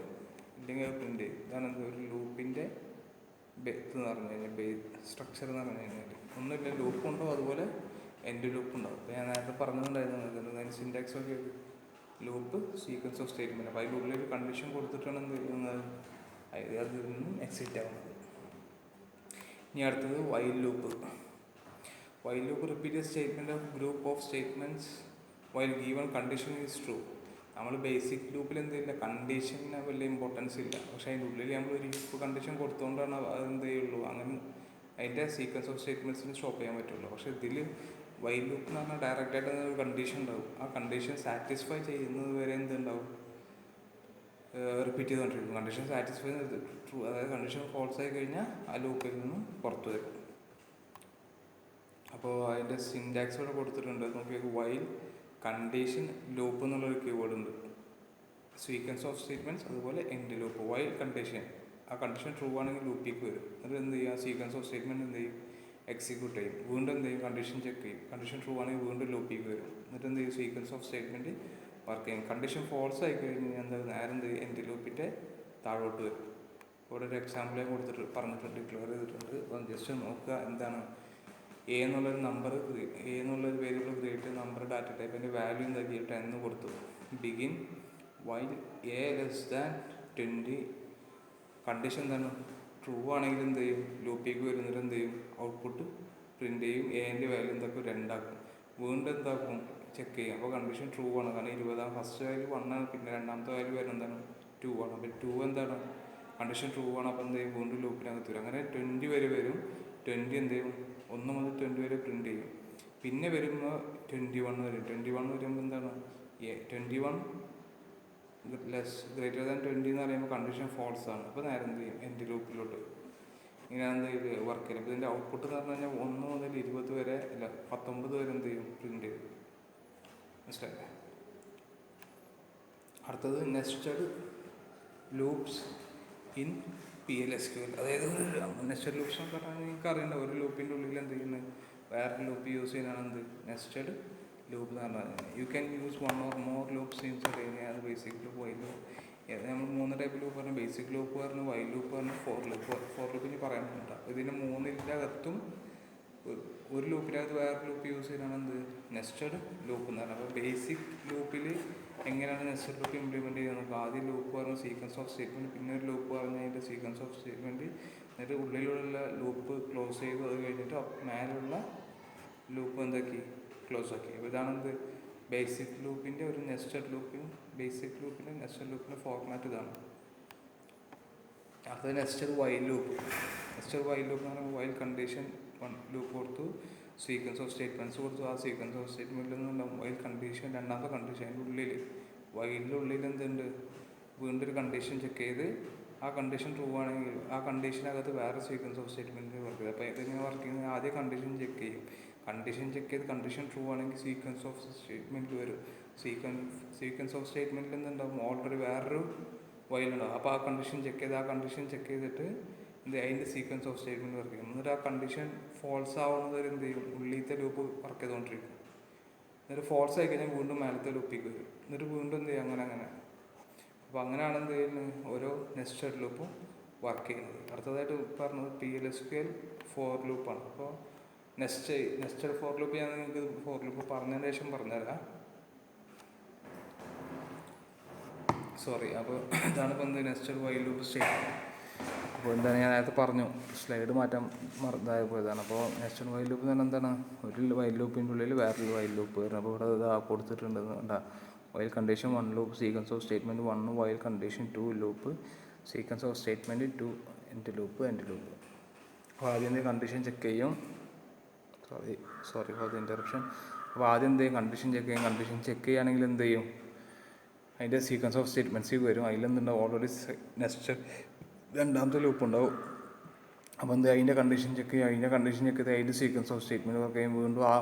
ഇല്ലെങ്കിൽ പ്രിൻ്റ് ചെയ്യും. ഇതാണ് എന്ത് ഒരു ലൂപ്പിൻ്റെ എന്ന് പറഞ്ഞു കഴിഞ്ഞാൽ സ്ട്രക്ചർ എന്ന് പറഞ്ഞു കഴിഞ്ഞാൽ. ഒന്നുമില്ല, ലൂപ്പ് ഉണ്ടാവും, അതുപോലെ എൻഡ് ലൂപ്പ് ഉണ്ടാവും. അപ്പോൾ ഞാൻ നേരത്തെ പറഞ്ഞിട്ടുണ്ടായിരുന്നു സിൻറ്റാക്സ് ഒക്കെ ലൂപ്പ് സീക്വൻസ് ഓഫ് സ്റ്റേറ്റ്മെൻറ്റ്. അപ്പോൾ അതിൻ്റെ ഉള്ളിൽ ഒരു കണ്ടീഷൻ കൊടുത്തിട്ടാണ് എന്ത് ചെയ്യുന്നത്, അതിൽ നിന്നും എക്സിറ്റ് ആവുന്നത്. ഇനി അടുത്തത് while loop. While loop repeat statement of group of statements while given condition is true. നമ്മൾ ബേസിക് ലൂപ്പിൽ എന്തില്ല, കണ്ടീഷന് വലിയ ഇമ്പോർട്ടൻസ് ഇല്ല. പക്ഷേ അതിൻ്റെ ഉള്ളിൽ നമ്മൾ ഒരു ഇഫ് കണ്ടീഷൻ കൊടുത്തുകൊണ്ടാണ് അതെന്ത് ചെയ്യുള്ളൂ, അങ്ങനെ അതിൻ്റെ സീക്വൻസ് ഓഫ് സ്റ്റേറ്റ്മെൻറ്റ്സിന് സ്റ്റോപ്പ് ചെയ്യാൻ പറ്റുള്ളൂ. പക്ഷേ ഇതിൽ വൈൽ ലൂപ്പ് എന്ന് പറഞ്ഞാൽ ഡയറക്റ്റായിട്ട് ഒരു കണ്ടീഷൻ ഉണ്ടാവും. ആ കണ്ടീഷൻ സാറ്റിസ്ഫൈ ചെയ്യുന്നത് വരെ എന്തുണ്ടാവും, റിപ്പീറ്റ് ചെയ്തുകൊണ്ടിരിക്കും. കണ്ടീഷൻ സാറ്റിസ്ഫൈ ട്രൂ, അതായത് കണ്ടീഷൻ ഫോൾസ് ആയി കഴിഞ്ഞാൽ ആ ലൂപ്പിൽ നിന്നും പുറത്തു വരും. അപ്പോൾ അതിൻ്റെ സിൻറ്റാക്സ് ഇവിടെ കൊടുത്തിട്ടുണ്ട്. നോക്കിയാൽ വൈൽ കണ്ടീഷൻ ലൂപ്പ് എന്നുള്ളൊരു കീവേഡ് ഉണ്ട്. സീക്വൻസ് ഓഫ് സ്റ്റേറ്റ്മെൻറ്റ്സ് അതുപോലെ എൻഡ് ലൂപ്പ്. വൈൽ കണ്ടീഷൻ, ആ കണ്ടീഷൻ ട്രൂ ആണെങ്കിൽ ലൂപ്പിലേക്ക് വരും. എന്നിട്ട് എന്ത് ചെയ്യുക, സീക്വൻസ് ഓഫ് സ്റ്റേറ്റ്മെൻറ്റ് എന്ത് ചെയ്യും, എക്സിക്യൂട്ട് ചെയ്യും. വീണ്ടും എന്ത് ചെയ്യും, കണ്ടീഷൻ ചെക്ക് ചെയ്യും. കണ്ടീഷൻ ട്രൂ ആണെങ്കിൽ വീണ്ടും ലൂപ്പിലേക്ക് വരും. എന്നിട്ട് എന്ത് ചെയ്യും, സീക്വൻസ് ഓഫ് സ്റ്റേറ്റ്മെൻറ്റ് വർക്ക് ചെയ്യും. കണ്ടീഷൻ ഫോൾസ് ആയി കഴിഞ്ഞ് എന്താ നേരെ എന്ത് ചെയ്യും, എൻഡ് ലൂപ്പിൻ്റെ താഴോട്ട് വരും. ഇവിടെ ഒരു എക്സാമ്പിൾ പറഞ്ഞിട്ടുണ്ട്, ഡിക്ലെയർ ചെയ്തിട്ടുണ്ട്. അപ്പം ജസ്റ്റ് നോക്കുക. എന്താണ് എ എന്നുള്ളൊരു variable create number data type, അതിൻ്റെ വാല്യൂ എന്താക്കി 10 കൊടുത്തു. Begin while A <20. കണ്ടീഷൻ എന്താണ്, ട്രൂ ആണെങ്കിൽ എന്ത് ചെയ്യും, ലൂപ്പിലേക്ക് വരുന്നിട്ട് എന്ത് ചെയ്യും, ഔട്ട്പുട്ട് പ്രിൻ്റ് ചെയ്യും. എൻ്റെ വാല്യൂ എന്താക്കും, 2 ആക്കും. വീണ്ടും എന്താക്കും, ചെക്ക് ചെയ്യും. അപ്പോൾ കണ്ടീഷൻ ട്രൂ ആണ്, കാരണം 20 ഫസ്റ്റ് വാല്യൂ 1 ആണ്, പിന്നെ രണ്ടാമത്തെ വാല്യൂ വരുന്നത് എന്താണ് 2 ആണ്. അപ്പോൾ 2 എന്താണ് കണ്ടീഷൻ ട്രൂ ആണ്. അപ്പോൾ എന്ത് ചെയ്യും, വീണ്ടും ലൂപ്പിനകത്ത് വരും. അങ്ങനെ 20 വരെ വരും. 20 എന്ത് ചെയ്യും, 1 മുതൽ 20 വരെ പ്രിൻ്റ് ചെയ്യും. പിന്നെ വരുമ്പോൾ 21 വരും. 21 വരുമ്പോൾ എന്താണ് 21 ഗ്രേറ്റർ ദാൻ 20 എന്ന് പറയുമ്പോൾ കണ്ടീഷൻ ഫോൾസ് ആണ്. അപ്പോൾ നേരെ എന്ത് ചെയ്യും, എൻഡ് ലൂപ്പിലോട്ട് ഇങ്ങനെ എന്ത് ചെയ്ത് വർക്ക് ചെയ്യും. അപ്പോൾ ഇതിൻ്റെ ഔട്ട്പുട്ട് എന്ന് പറഞ്ഞു കഴിഞ്ഞാൽ 1 മുതൽ 20 വരെ 19 വരെ എന്ത് ചെയ്യും, പ്രിൻ്റ് ചെയ്യും. മനസ്സിലായില്ലേ? അടുത്തത് നെസ്റ്റഡ് ലൂപ്സ് ഇൻ PL/SQL. അതായത് നെസ്റ്റഡ് ലൂപ്സ് എന്ന് പറഞ്ഞാൽ നിങ്ങൾക്ക് അറിയേണ്ട, ഒരു ലൂപ്പിൻ്റെ ഉള്ളിൽ എന്ത് ചെയ്യുന്നത്, വേറെ ലൂപ്പ് യൂസ് ചെയ്യുന്നതാണ് എന്ത് നെസ്റ്റഡ് ലൂപ്പ് എന്ന് പറഞ്ഞാൽ. You can use 1 or more loops inside അത് ബേസിക് ലൂപ്പ്, വൈൽ ലൂപ്പ്. നമ്മൾ 3 ടൈപ്പ് ലൂപ്പ് പറഞ്ഞു, ബേസിക് ലൂപ്പ് പറഞ്ഞു, വൈൽ ലൂപ്പ് പറഞ്ഞു, ഫോർ ലൂപ്പ് ഇനി പറയാനുണ്ട്. ഇതിൻ്റെ 3-ൻ്റെ ഒരു ലൂപ്പിനകത്ത് വേറെ ലൂപ്പ് യൂസ് ചെയ്യുന്നതാണ് എന്ത് നെസ്റ്റഡ് ലൂപ്പ് എന്ന് പറഞ്ഞാൽ. അപ്പോൾ ബേസിക് ലൂപ്പിൽ എങ്ങനെയാണ് നെസ്റ്റഡ് ലൂപ്പ് ഇംപ്ലിമെൻറ്റ് ചെയ്യുന്നത്, ആദ്യം ലൂപ്പ് പറഞ്ഞ സീക്വൻസ് ഓഫ് സ്റ്റേറ്റ്മെൻറ്റ്, പിന്നെ ഒരു ലൂപ്പ് പറഞ്ഞ് അതിൻ്റെ സീക്വൻസ് ഓഫ് സ്റ്റേറ്റ്മെൻറ്റ്, എന്നിട്ട് ഉള്ളിലുള്ള ലൂപ്പ് ക്ലോസ് ചെയ്തു. അത് കഴിഞ്ഞിട്ട് മേലുള്ള ലൂപ്പ് എന്താക്കി, ക്ലോസ് ആക്കി. അപ്പോൾ ഇതാണ് എന്ത് ബേസിക് ലൂപ്പിൻ്റെ ഒരു നെസ്റ്റഡ് ലൂപ്പിനും ബേസിക് ലൂപ്പിൻ്റെ നെസ്റ്റഡ് ലൂപ്പിൻ്റെ ഫോർമാറ്റ് ഇതാണ്. അടുത്തത് nested while loop. Nested while loop എന്ന് പറയുമ്പോൾ വൈൽ കണ്ടീഷൻ ലൂപ്പ് കൊടുത്തു, സീക്വൻസ് ഓഫ് സ്റ്റേറ്റ്മെൻറ്റ്സ് കൊടുത്തു. ആ സീക്വൻസ് ഓഫ് സ്റ്റേറ്റ്മെൻറ്റിൽ നിന്നുണ്ടാവും വൈൽ കണ്ടീഷൻ, രണ്ടാമത്തെ കണ്ടീഷൻ. അതിൻ്റെ ഉള്ളിൽ വൈലിൻ്റെ ഉള്ളിൽ എന്തുണ്ട്, വീണ്ടും ഒരു കണ്ടീഷൻ ചെക്ക് ചെയ്ത് ആ കണ്ടീഷൻ ട്രൂ ആണെങ്കിൽ ആ കണ്ടീഷനകത്ത് വേറെ സീക്വൻസ് ഓഫ് സ്റ്റേറ്റ്മെൻറ്റ് വർക്ക് ചെയ്ത്. അപ്പോൾ ഇതെങ്ങനെ വർക്ക് ചെയ്യുന്നത്, ആദ്യം കണ്ടീഷൻ ചെക്ക് ചെയ്യും. കണ്ടീഷൻ ചെക്ക് ചെയ്ത് കണ്ടീഷൻ ട്രൂ ആണെങ്കിൽ സീക്വൻസ് ഓഫ് സ്റ്റേറ്റ്മെൻറ്റ് വരും. സീക്വൻസ് ഓഫ് സ്റ്റേറ്റ്മെൻറ്റിൽ എന്തുണ്ടാവും, ഓൾറെഡി വേറൊരു വയലുണ്ടാവും. അപ്പോൾ ആ കണ്ടീഷൻ ചെക്ക് ചെയ്തിട്ട് അതിൻ്റെ സീക്വൻസ് ഓഫ് സ്റ്റേറ്റ്മെൻറ്റ് വർക്ക് ചെയ്യും. എന്നിട്ട് ആ കണ്ടീഷൻ ഫോൾസ് ആവുന്നത് എന്ത് ചെയ്യും, ഉള്ളിലത്തെ ലൂപ്പ് വർക്ക് ചെയ്തുകൊണ്ടിരിക്കും. എന്നിട്ട് ഫോൾസ് ആയി കഴിഞ്ഞാൽ വീണ്ടും മേലത്തെ ലൂപ്പിലേക്ക് വരും. എന്നിട്ട് വീണ്ടും എന്ത് ചെയ്യും, അങ്ങനെ. അപ്പോൾ അങ്ങനെയാണ് എന്ത് ചെയ്യുന്നത്, ഓരോ നെസ്റ്റഡ് ലൂപ്പും വർക്ക് ചെയ്യുന്നത്. അടുത്തതായിട്ട് പറഞ്ഞത് PLSQL ഫോർ ലൂപ്പാണ്. അപ്പോൾ നെസ്റ്റഡ് ഫോർ ലൂപ്പ് ഞാൻ നിങ്ങൾക്ക് ഫോർ ലൂപ്പ് പറഞ്ഞതിന് ശേഷം പറഞ്ഞുതരാം. അപ്പോൾ ഇതാണ് ഇപ്പോൾ എന്ത് നെസ്റ്റഡ് വൈൽ ലൂപ്പ് സ്റ്റേറ്റ്മെൻറ്റ്. അപ്പോൾ എന്താണ് ഞാൻ നേരത്തെ പറഞ്ഞു, സ്ലൈഡ് മാറ്റാൻ പോയതാണ്. അപ്പോൾ നെസ്റ്റഡ് വൈൽ ലൂപ്പ് എന്ന് പറഞ്ഞാൽ എന്താണ്, ഒരു വൈൽ ലൂപ്പിൻ്റെ ഉള്ളിൽ വേറൊരു വൈൽ ലൂപ്പ് വരുന്നത്. അപ്പോൾ ഇവിടെ ഇതാ കൊടുത്തിട്ടുണ്ടെന്ന് കണ്ടാ, while condition 1 loop sequence of statement 1, while condition 2 loop sequence of statement 2 end loop. അപ്പോൾ ആദ്യം എന്തെങ്കിലും കണ്ടീഷൻ ചെക്ക് ചെയ്യും. Sorry for the interruption. അപ്പോൾ ആദ്യം എന്ത് ചെയ്യും, കണ്ടീഷൻ ചെക്ക് ചെയ്യുകയാണെങ്കിൽ എന്ത് ചെയ്യും, അതിൻ്റെ സീക്വൻസ് ഓഫ് സ്റ്റേറ്റ്മെൻറ്റ്സ് വരും. അതിലെന്തുണ്ടാവും, ഓൾറെഡി നെക്സ്റ്റ് രണ്ടാമത്തെ ലൂപ്പ് ഉണ്ടാവും. അപ്പോൾ എന്ത് അതിൻ്റെ കണ്ടീഷൻ ചെക്ക് ചെയ്ത് അതിൻ്റെ സീക്വൻസ് ഓഫ് സ്റ്റേറ്റ്മെൻറ്റ് വർക്ക് ചെയ്യും. വീണ്ടും ആ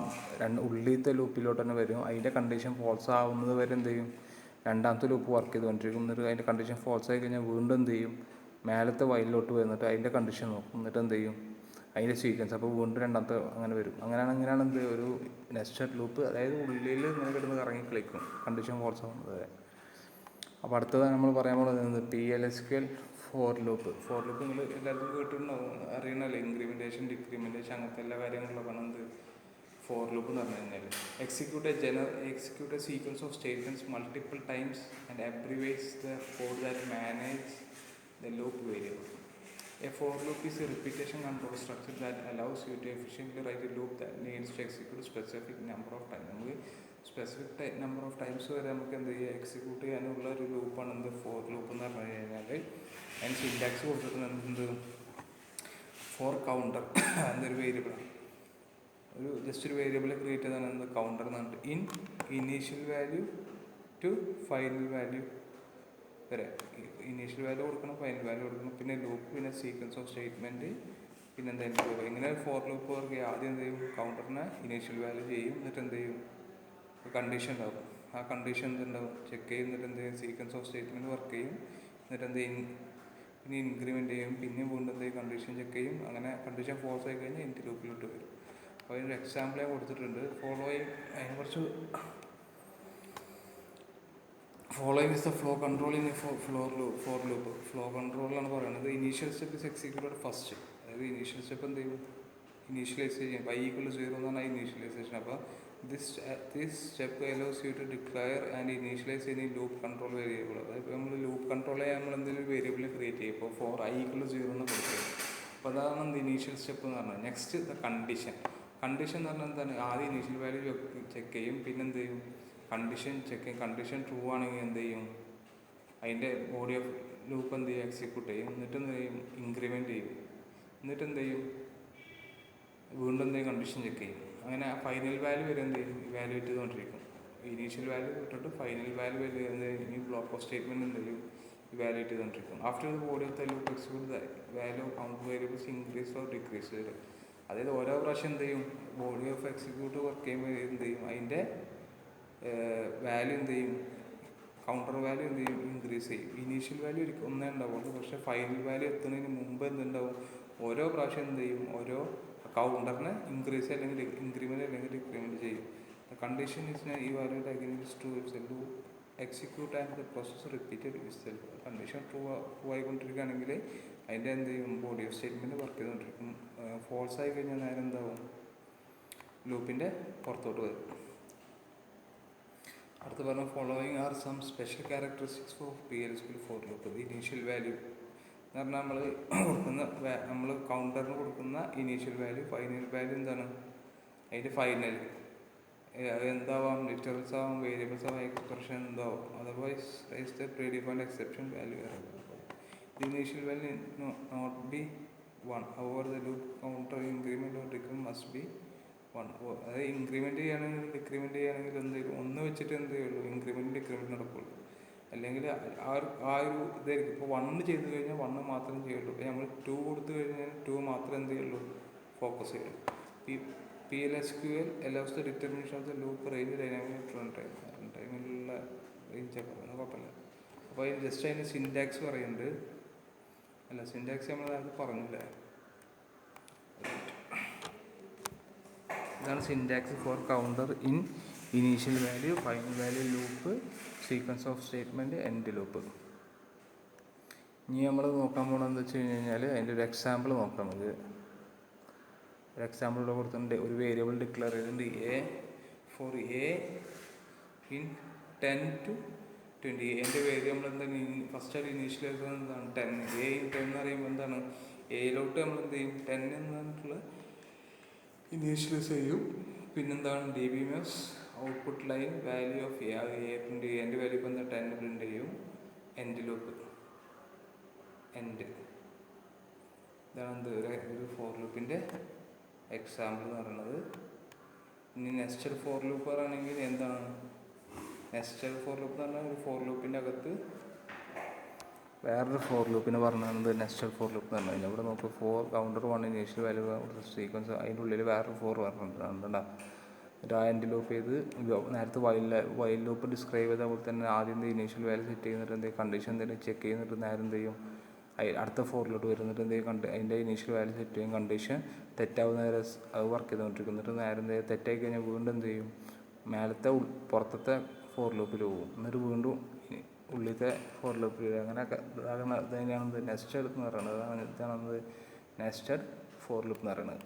ഉള്ളിലത്തെ ലൂപ്പിലോട്ട് തന്നെ വരും. അതിൻ്റെ കണ്ടീഷൻ ഫോൾസ് ആവുന്നത് വരെ എന്ത് ചെയ്യും, രണ്ടാമത്തെ ലൂപ്പ് വർക്ക് ചെയ്തുകൊണ്ടിരിക്കും. എന്നിട്ട് അതിൻ്റെ കണ്ടീഷൻ ഫോൾസ് ആയി കഴിഞ്ഞാൽ വീണ്ടും എന്ത് ചെയ്യും, മേലത്തെ വയലിലോട്ട് വന്നിട്ട് അതിൻ്റെ കണ്ടീഷൻ നോക്കും. എന്നിട്ട് എന്ത് ചെയ്യും, അതിൻ്റെ സീക്വൻസ്. അപ്പോൾ വീണ്ടും രണ്ടാമത്തെ അങ്ങനെ വരും. അങ്ങനെയാണ് എന്ത് ഒരു നെസ്റ്റഡ് ലൂപ്പ്, അതായത് ഉള്ളിൽ ഇങ്ങനെ കിടന്ന് കറങ്ങി കളിക്കും കണ്ടീഷൻ ഫോൾസ് ആവുന്നത് വരെ. അപ്പോൾ അടുത്തതാണ് നമ്മൾ പറയാൻ പോകുന്നത് PLSQL ഫോർ ലൂപ്പ് നിങ്ങൾ എല്ലാവർക്കും കേട്ടിട്ടുണ്ടാവും, അറിയണമല്ലോ. ഇൻക്രിമെൻറ്റേഷൻ, ഡിക്രിമെൻറ്റേഷൻ, അങ്ങനത്തെ എല്ലാ കാര്യങ്ങളിലൊക്കെ എന്ത് ഫോർ ലൂപ്പ് എന്ന് പറഞ്ഞു കഴിഞ്ഞാൽ execute A sequence of statements multiple times and abbreviates the code that manage the loop variable. A for loop is a repetition control structure that allows you to efficiently write a loop that needs to execute a specific number of times. നമുക്ക് specific number of times വരെ നമുക്ക് എന്ത് ചെയ്യുക, execute ചെയ്യാനുള്ള ഒരു ലൂപ്പാണ് എന്ത് for loop എന്ന് പറഞ്ഞു കഴിഞ്ഞാൽ. അതിന് സിൻടാക്സ് കൊടുത്തിട്ടുണ്ട് എന്ത്, ഫോർ കൗണ്ടർ എന്തൊരു വേരിയബിളാണ്, ജസ്റ്റ് ഒരു വേരിയബിൾ ക്രിയേറ്റ് ചെയ്താണ് എന്ത് കൗണ്ടർ എന്ന് പറഞ്ഞിട്ട് initial value to final value വരെ. ഇനീഷ്യൽ വാല്യൂ കൊടുക്കണം, ഫൈനൽ വാല്യൂ കൊടുക്കണം, പിന്നെ ലൂപ്പ്, പിന്നെ സീക്വൻസ് ഓഫ് സ്റ്റേറ്റ്മെൻറ്റ്, പിന്നെ എന്തായാലും ഇങ്ങനെ ഫോർ ലൂപ്പ് വർക്ക് ചെയ്യും. ആദ്യം എന്ത് ചെയ്യും, കൗണ്ടറിനെ ഇനീഷ്യൽ വാല്യൂ ചെയ്യും. എന്നിട്ട് എന്ത് ചെയ്യും, കണ്ടീഷൻ ഉണ്ടാവും. ആ കണ്ടീഷൻ എന്തുണ്ടാവും, ചെക്ക് ചെയ്യും. എന്നിട്ട് എന്ത് ചെയ്യും, സീക്വൻസ് ഓഫ് സ്റ്റേറ്റ്മെൻറ്റ് വർക്ക് ചെയ്യും. എന്നിട്ട് എന്ത് ചെയ്യും, പിന്നെ ഇൻക്രിമെൻറ്റ് ചെയ്യും. പിന്നെയും വീണ്ടും എന്ത് ചെയ്യും, കണ്ടീഷൻ ചെക്ക് ചെയ്യും. അങ്ങനെ കണ്ടീഷൻ ഫോൾസ് ആയി കഴിഞ്ഞാൽ എൻ്റെ ലൂപ്പിലോട്ട് വരും. അപ്പോൾ അതിനൊരു എക്സാമ്പിൾ ഞാൻ കൊടുത്തിട്ടുണ്ട്. അതിനെ കുറച്ച് following is the flow control in for loop. Flow കൺട്രോളിലാണ് പറയുന്നത്. Initial step is executed first. അതായത് ഇനീഷ്യൽ സ്റ്റെപ്പ് എന്ത് ചെയ്യും, ഇനീഷ്യലൈസ് ചെയ്യും. y=0 എന്ന് പറഞ്ഞാൽ ഇനീഷ്യലൈസേഷൻ. അപ്പോൾ this step allows you to declare and initialise any loop control variable. അതായത് നമ്മൾ ലൂപ്പ് കൺട്രോൾ ചെയ്യാൻ നമ്മൾ എന്തെങ്കിലും വേരിയബിൾ ക്രിയേറ്റ് ചെയ്യും. ഇപ്പോൾ ഫോർ i=0 എന്ന് കൊടുക്കുക. അപ്പോൾ അതാണ് എന്ത് ഇനീഷ്യൽ സ്റ്റെപ്പ് എന്ന് പറഞ്ഞാൽ. നെക്സ്റ്റ് ദ കണ്ടീഷൻ എന്ന് പറഞ്ഞാൽ എന്താണ്, ആദ്യം ഇനീഷ്യൽ വാല്യൂ ചെക്ക് ചെയ്യും. പിന്നെ എന്ത് ചെയ്യും, കണ്ടീഷൻ ചെക്ക് ചെയ്യും. കണ്ടീഷൻ ട്രൂ ആണെങ്കിൽ എന്ത് ചെയ്യും, അതിൻ്റെ ബോഡി ഓഫ് ലൂപ്പ് എന്ത് ചെയ്യും, എക്സിക്യൂട്ട് ചെയ്യും. എന്നിട്ട് എന്ത് ചെയ്യും, ഇൻക്രിമെൻറ്റ് ചെയ്യും. എന്നിട്ട് എന്ത് ചെയ്യും, വീണ്ടും എന്ത് ചെയ്യും, കണ്ടീഷൻ ചെക്ക് ചെയ്യും. അങ്ങനെ ഫൈനൽ വാല്യൂ വരെ എന്ത് ചെയ്യും, ഇവാലുവേറ്റ് ചെയ്തുകൊണ്ടിരിക്കും. ഇനീഷ്യൽ വാല്യൂ വിട്ടിട്ട് ഫൈനൽ വാല്യൂ വരെ എന്ത് ചെയ്യും, ഈ ബ്ലോക്ക് ഓഫ് സ്റ്റേറ്റ്മെൻറ്റ് എന്ത് ചെയ്യും, ഇവാലുവേറ്റ് ചെയ്തുകൊണ്ടിരിക്കും. After the body of the loop execute the value of count variables increase or decrease ചെയ്ത്. അതായത് ഓരോ പ്രാവശ്യം എന്ത് ചെയ്യും, ബോഡി ഓഫ് എക്സിക്യൂട്ട് വർക്ക് ചെയ്യുമ്പോൾ എന്ത് ചെയ്യും, അതിൻ്റെ വാല്യൂ എന്ത് ചെയ്യും, കൗണ്ടർ വാല്യൂ എന്ത് ചെയ്യും, ഇൻക്രീസ് ചെയ്യും. ഇനീഷ്യൽ വാല്യൂ ഒന്നേ ഉണ്ടാവുള്ളൂ. പക്ഷേ ഫൈനൽ വാല്യൂ എത്തുന്നതിന് മുമ്പ് എന്തുണ്ടാവും, ഓരോ പ്രാവശ്യം എന്ത് ചെയ്യും, ഓരോ കൗണ്ടറിനെ ഇൻക്രീസ് അല്ലെങ്കിൽ ഇൻക്രിമെൻറ്റ് അല്ലെങ്കിൽ ഡിക്രിമെൻറ്റ് ചെയ്യും. The condition is evaluate against true itself to execute and the process repeated itself. Condition true ആയിക്കൊണ്ടിരിക്കുകയാണെങ്കിൽ അതിൻ്റെ എന്ത് ചെയ്യും, ബോഡി ഓഫ് സ്റ്റേറ്റ്മെൻറ്റ് വർക്ക് ചെയ്തുകൊണ്ടിരിക്കും. ഫോൾസ് ആയി കഴിഞ്ഞാൽ നേരം എന്താവും, ലൂപ്പിൻ്റെ പുറത്തോട്ട് വരും. അടുത്ത് പറഞ്ഞ following are some special characteristics of PLSQL for loop. Initial value എന്ന് പറഞ്ഞാൽ നമ്മൾ കൗണ്ടറിന് കൊടുക്കുന്ന ഇനീഷ്യൽ വാല്യൂ, ഫൈനൽ വാല്യൂ എന്താണ്, അതിൻ്റെ ഫൈനൽ എന്താവാം, ലിറ്ററൽസ് ആവാം, വേരിയബിൾസ് ആവാം, എക്സ്പ്രഷൻ എന്താവും. Otherwise raise the predefined exception value error. The initial value not be 1. However the loop counter increment or decrement must be 1. അതായത് ഇൻക്രിമെൻറ്റ് ചെയ്യുകയാണെങ്കിൽ ഡിക്രിമെൻറ്റ് ചെയ്യുകയാണെങ്കിൽ എന്ത് ചെയ്യും, ഒന്ന് വെച്ചിട്ട് എന്ത് ചെയ്യുള്ളൂ, ഡിക്രിമെൻറ്റ് നടക്കുള്ളൂ. അല്ലെങ്കിൽ ആ ഒരു ഇതായിരിക്കും. ഇപ്പോൾ 1 ചെയ്ത് കഴിഞ്ഞാൽ 1 മാത്രം ചെയ്യുള്ളൂ. ഇപ്പോൾ നമ്മൾ 2 കൊടുത്തു കഴിഞ്ഞാൽ 2 മാത്രമേ എന്ത് ചെയ്യുള്ളൂ, ഫോക്കസ് ചെയ്യുള്ളൂ. ഈ PLSQL allows the determination of the loop range dynamic runtime. ടൈമിലുള്ള റേഞ്ചൊക്കെ പറയുന്നത് കുഴപ്പമില്ല. അപ്പോൾ അതിന് ജസ്റ്റ് അതിന് സിൻറ്റാക്സ് പറയുന്നുണ്ട്. അല്ല, സിൻറ്റാക്സ് നമ്മൾ അത് പറഞ്ഞില്ല. ഇതാണ് syntax for counter in initial value, final value, loop, sequence of statement, end loop. ഇനി നമ്മൾ നോക്കാൻ പോകണമെന്ന് വെച്ച് കഴിഞ്ഞാൽ അതിൻ്റെ ഒരു എക്സാമ്പിൾ നോക്കാം. നമുക്ക് ഒരു എക്സാമ്പിൾ ഇവിടെ കൊടുത്തിട്ടുണ്ട്. ഒരു വേരിയബിൾ ഡിക്ലെയർ ചെയ്തിട്ടുണ്ട് ഫോർ എ ഇൻ 10 to 20. എൻ്റെ വേരിയബിൾ എന്താണ് ഫസ്റ്റ് ആയിട്ട് ഇനീഷ്യലൈസ് എന്താണ് 10. എ ഇൻ 10 എന്ന് പറയുമ്പോൾ എന്താണ് എയിലോട്ട് നമ്മൾ എന്ത് ചെയ്യും 10 എന്ന് പറഞ്ഞിട്ടുള്ള ഇനീഷ്യലൈസ് ചെയ്യും. പിന്നെന്താണ് DBMS output line value of A print ചെയ്യും. എൻ്റെ വാല്യൂ ഇപ്പോൾ എന്താ 10 പ്രിൻ്റ് ചെയ്യും. End loop end. ഇതാണ് ഒരു ഫോർ ലൂപ്പിൻ്റെ എക്സാമ്പിൾ എന്ന് പറയുന്നത്. ഇനി നെസ്റ്റഡ് ഫോർ ലൂപ്പ് പറയുകയാണെങ്കിൽ എന്താണ് നെസ്റ്റഡ് ഫോർ ലൂപ്പ് എന്ന് പറഞ്ഞാൽ ഒരു ഫോർ ലൂപ്പിൻ്റെ അകത്ത് വേറൊരു ഫോർ ലൂപ്പിന് പറഞ്ഞത് നെസ്റ്റഡ് ഫോർ ലൂപ്പ് എന്ന് പറഞ്ഞു കഴിഞ്ഞാൽ ഇവിടെ നമുക്ക് for counter 1 initial value sequence അതിൻ്റെ ഉള്ളിൽ വേറൊരു ഫോർ പറഞ്ഞിട്ടുണ്ടാ. ഒരു എൻഡ് ലൂപ്പ് ചെയ്ത് നേരത്തെ വൈൽ ലൂപ്പ് ഡിസ്ക്രൈബ് ചെയ്ത പോലെ തന്നെ ആദ്യം ഇനീഷ്യൽ വാല്യൂ സെറ്റ് ചെയ്യുന്നിട്ട് എന്തെങ്കിലും കണ്ടീഷൻ എന്തെങ്കിലും ചെക്ക് ചെയ്യുന്നിട്ട് നേരം എന്ത് ചെയ്യും അടുത്ത ഫോറിലോട്ട് വരുന്നിട്ട് എന്തെങ്കിലും അതിൻ്റെ ഇനീഷ്യൽ വാല്യൂ സെറ്റ് ചെയ്യും. കണ്ടീഷൻ തെറ്റാവുന്ന നേരെ അത് വർക്ക് ചെയ്തുകൊണ്ടിരിക്കും. നേരം എന്ത് ചെയ്യും തെറ്റായി കഴിഞ്ഞാൽ വീണ്ടും എന്ത് ചെയ്യും മേലത്തെ പുറത്തത്തെ ഫോർ ലൂപ്പിൽ പോകും. എന്നിട്ട് വീണ്ടും ഉള്ളിലത്തെ ഫോർ ലൂപ്പിൽ അങ്ങനെയൊക്കെ തന്നെയാണ് നെസ്റ്റഡ് എന്ന് പറയുന്നത്. ഇതാണ് നെസ്റ്റഡ് ഫോർ ലൂപ്പ് എന്ന് പറയുന്നത്.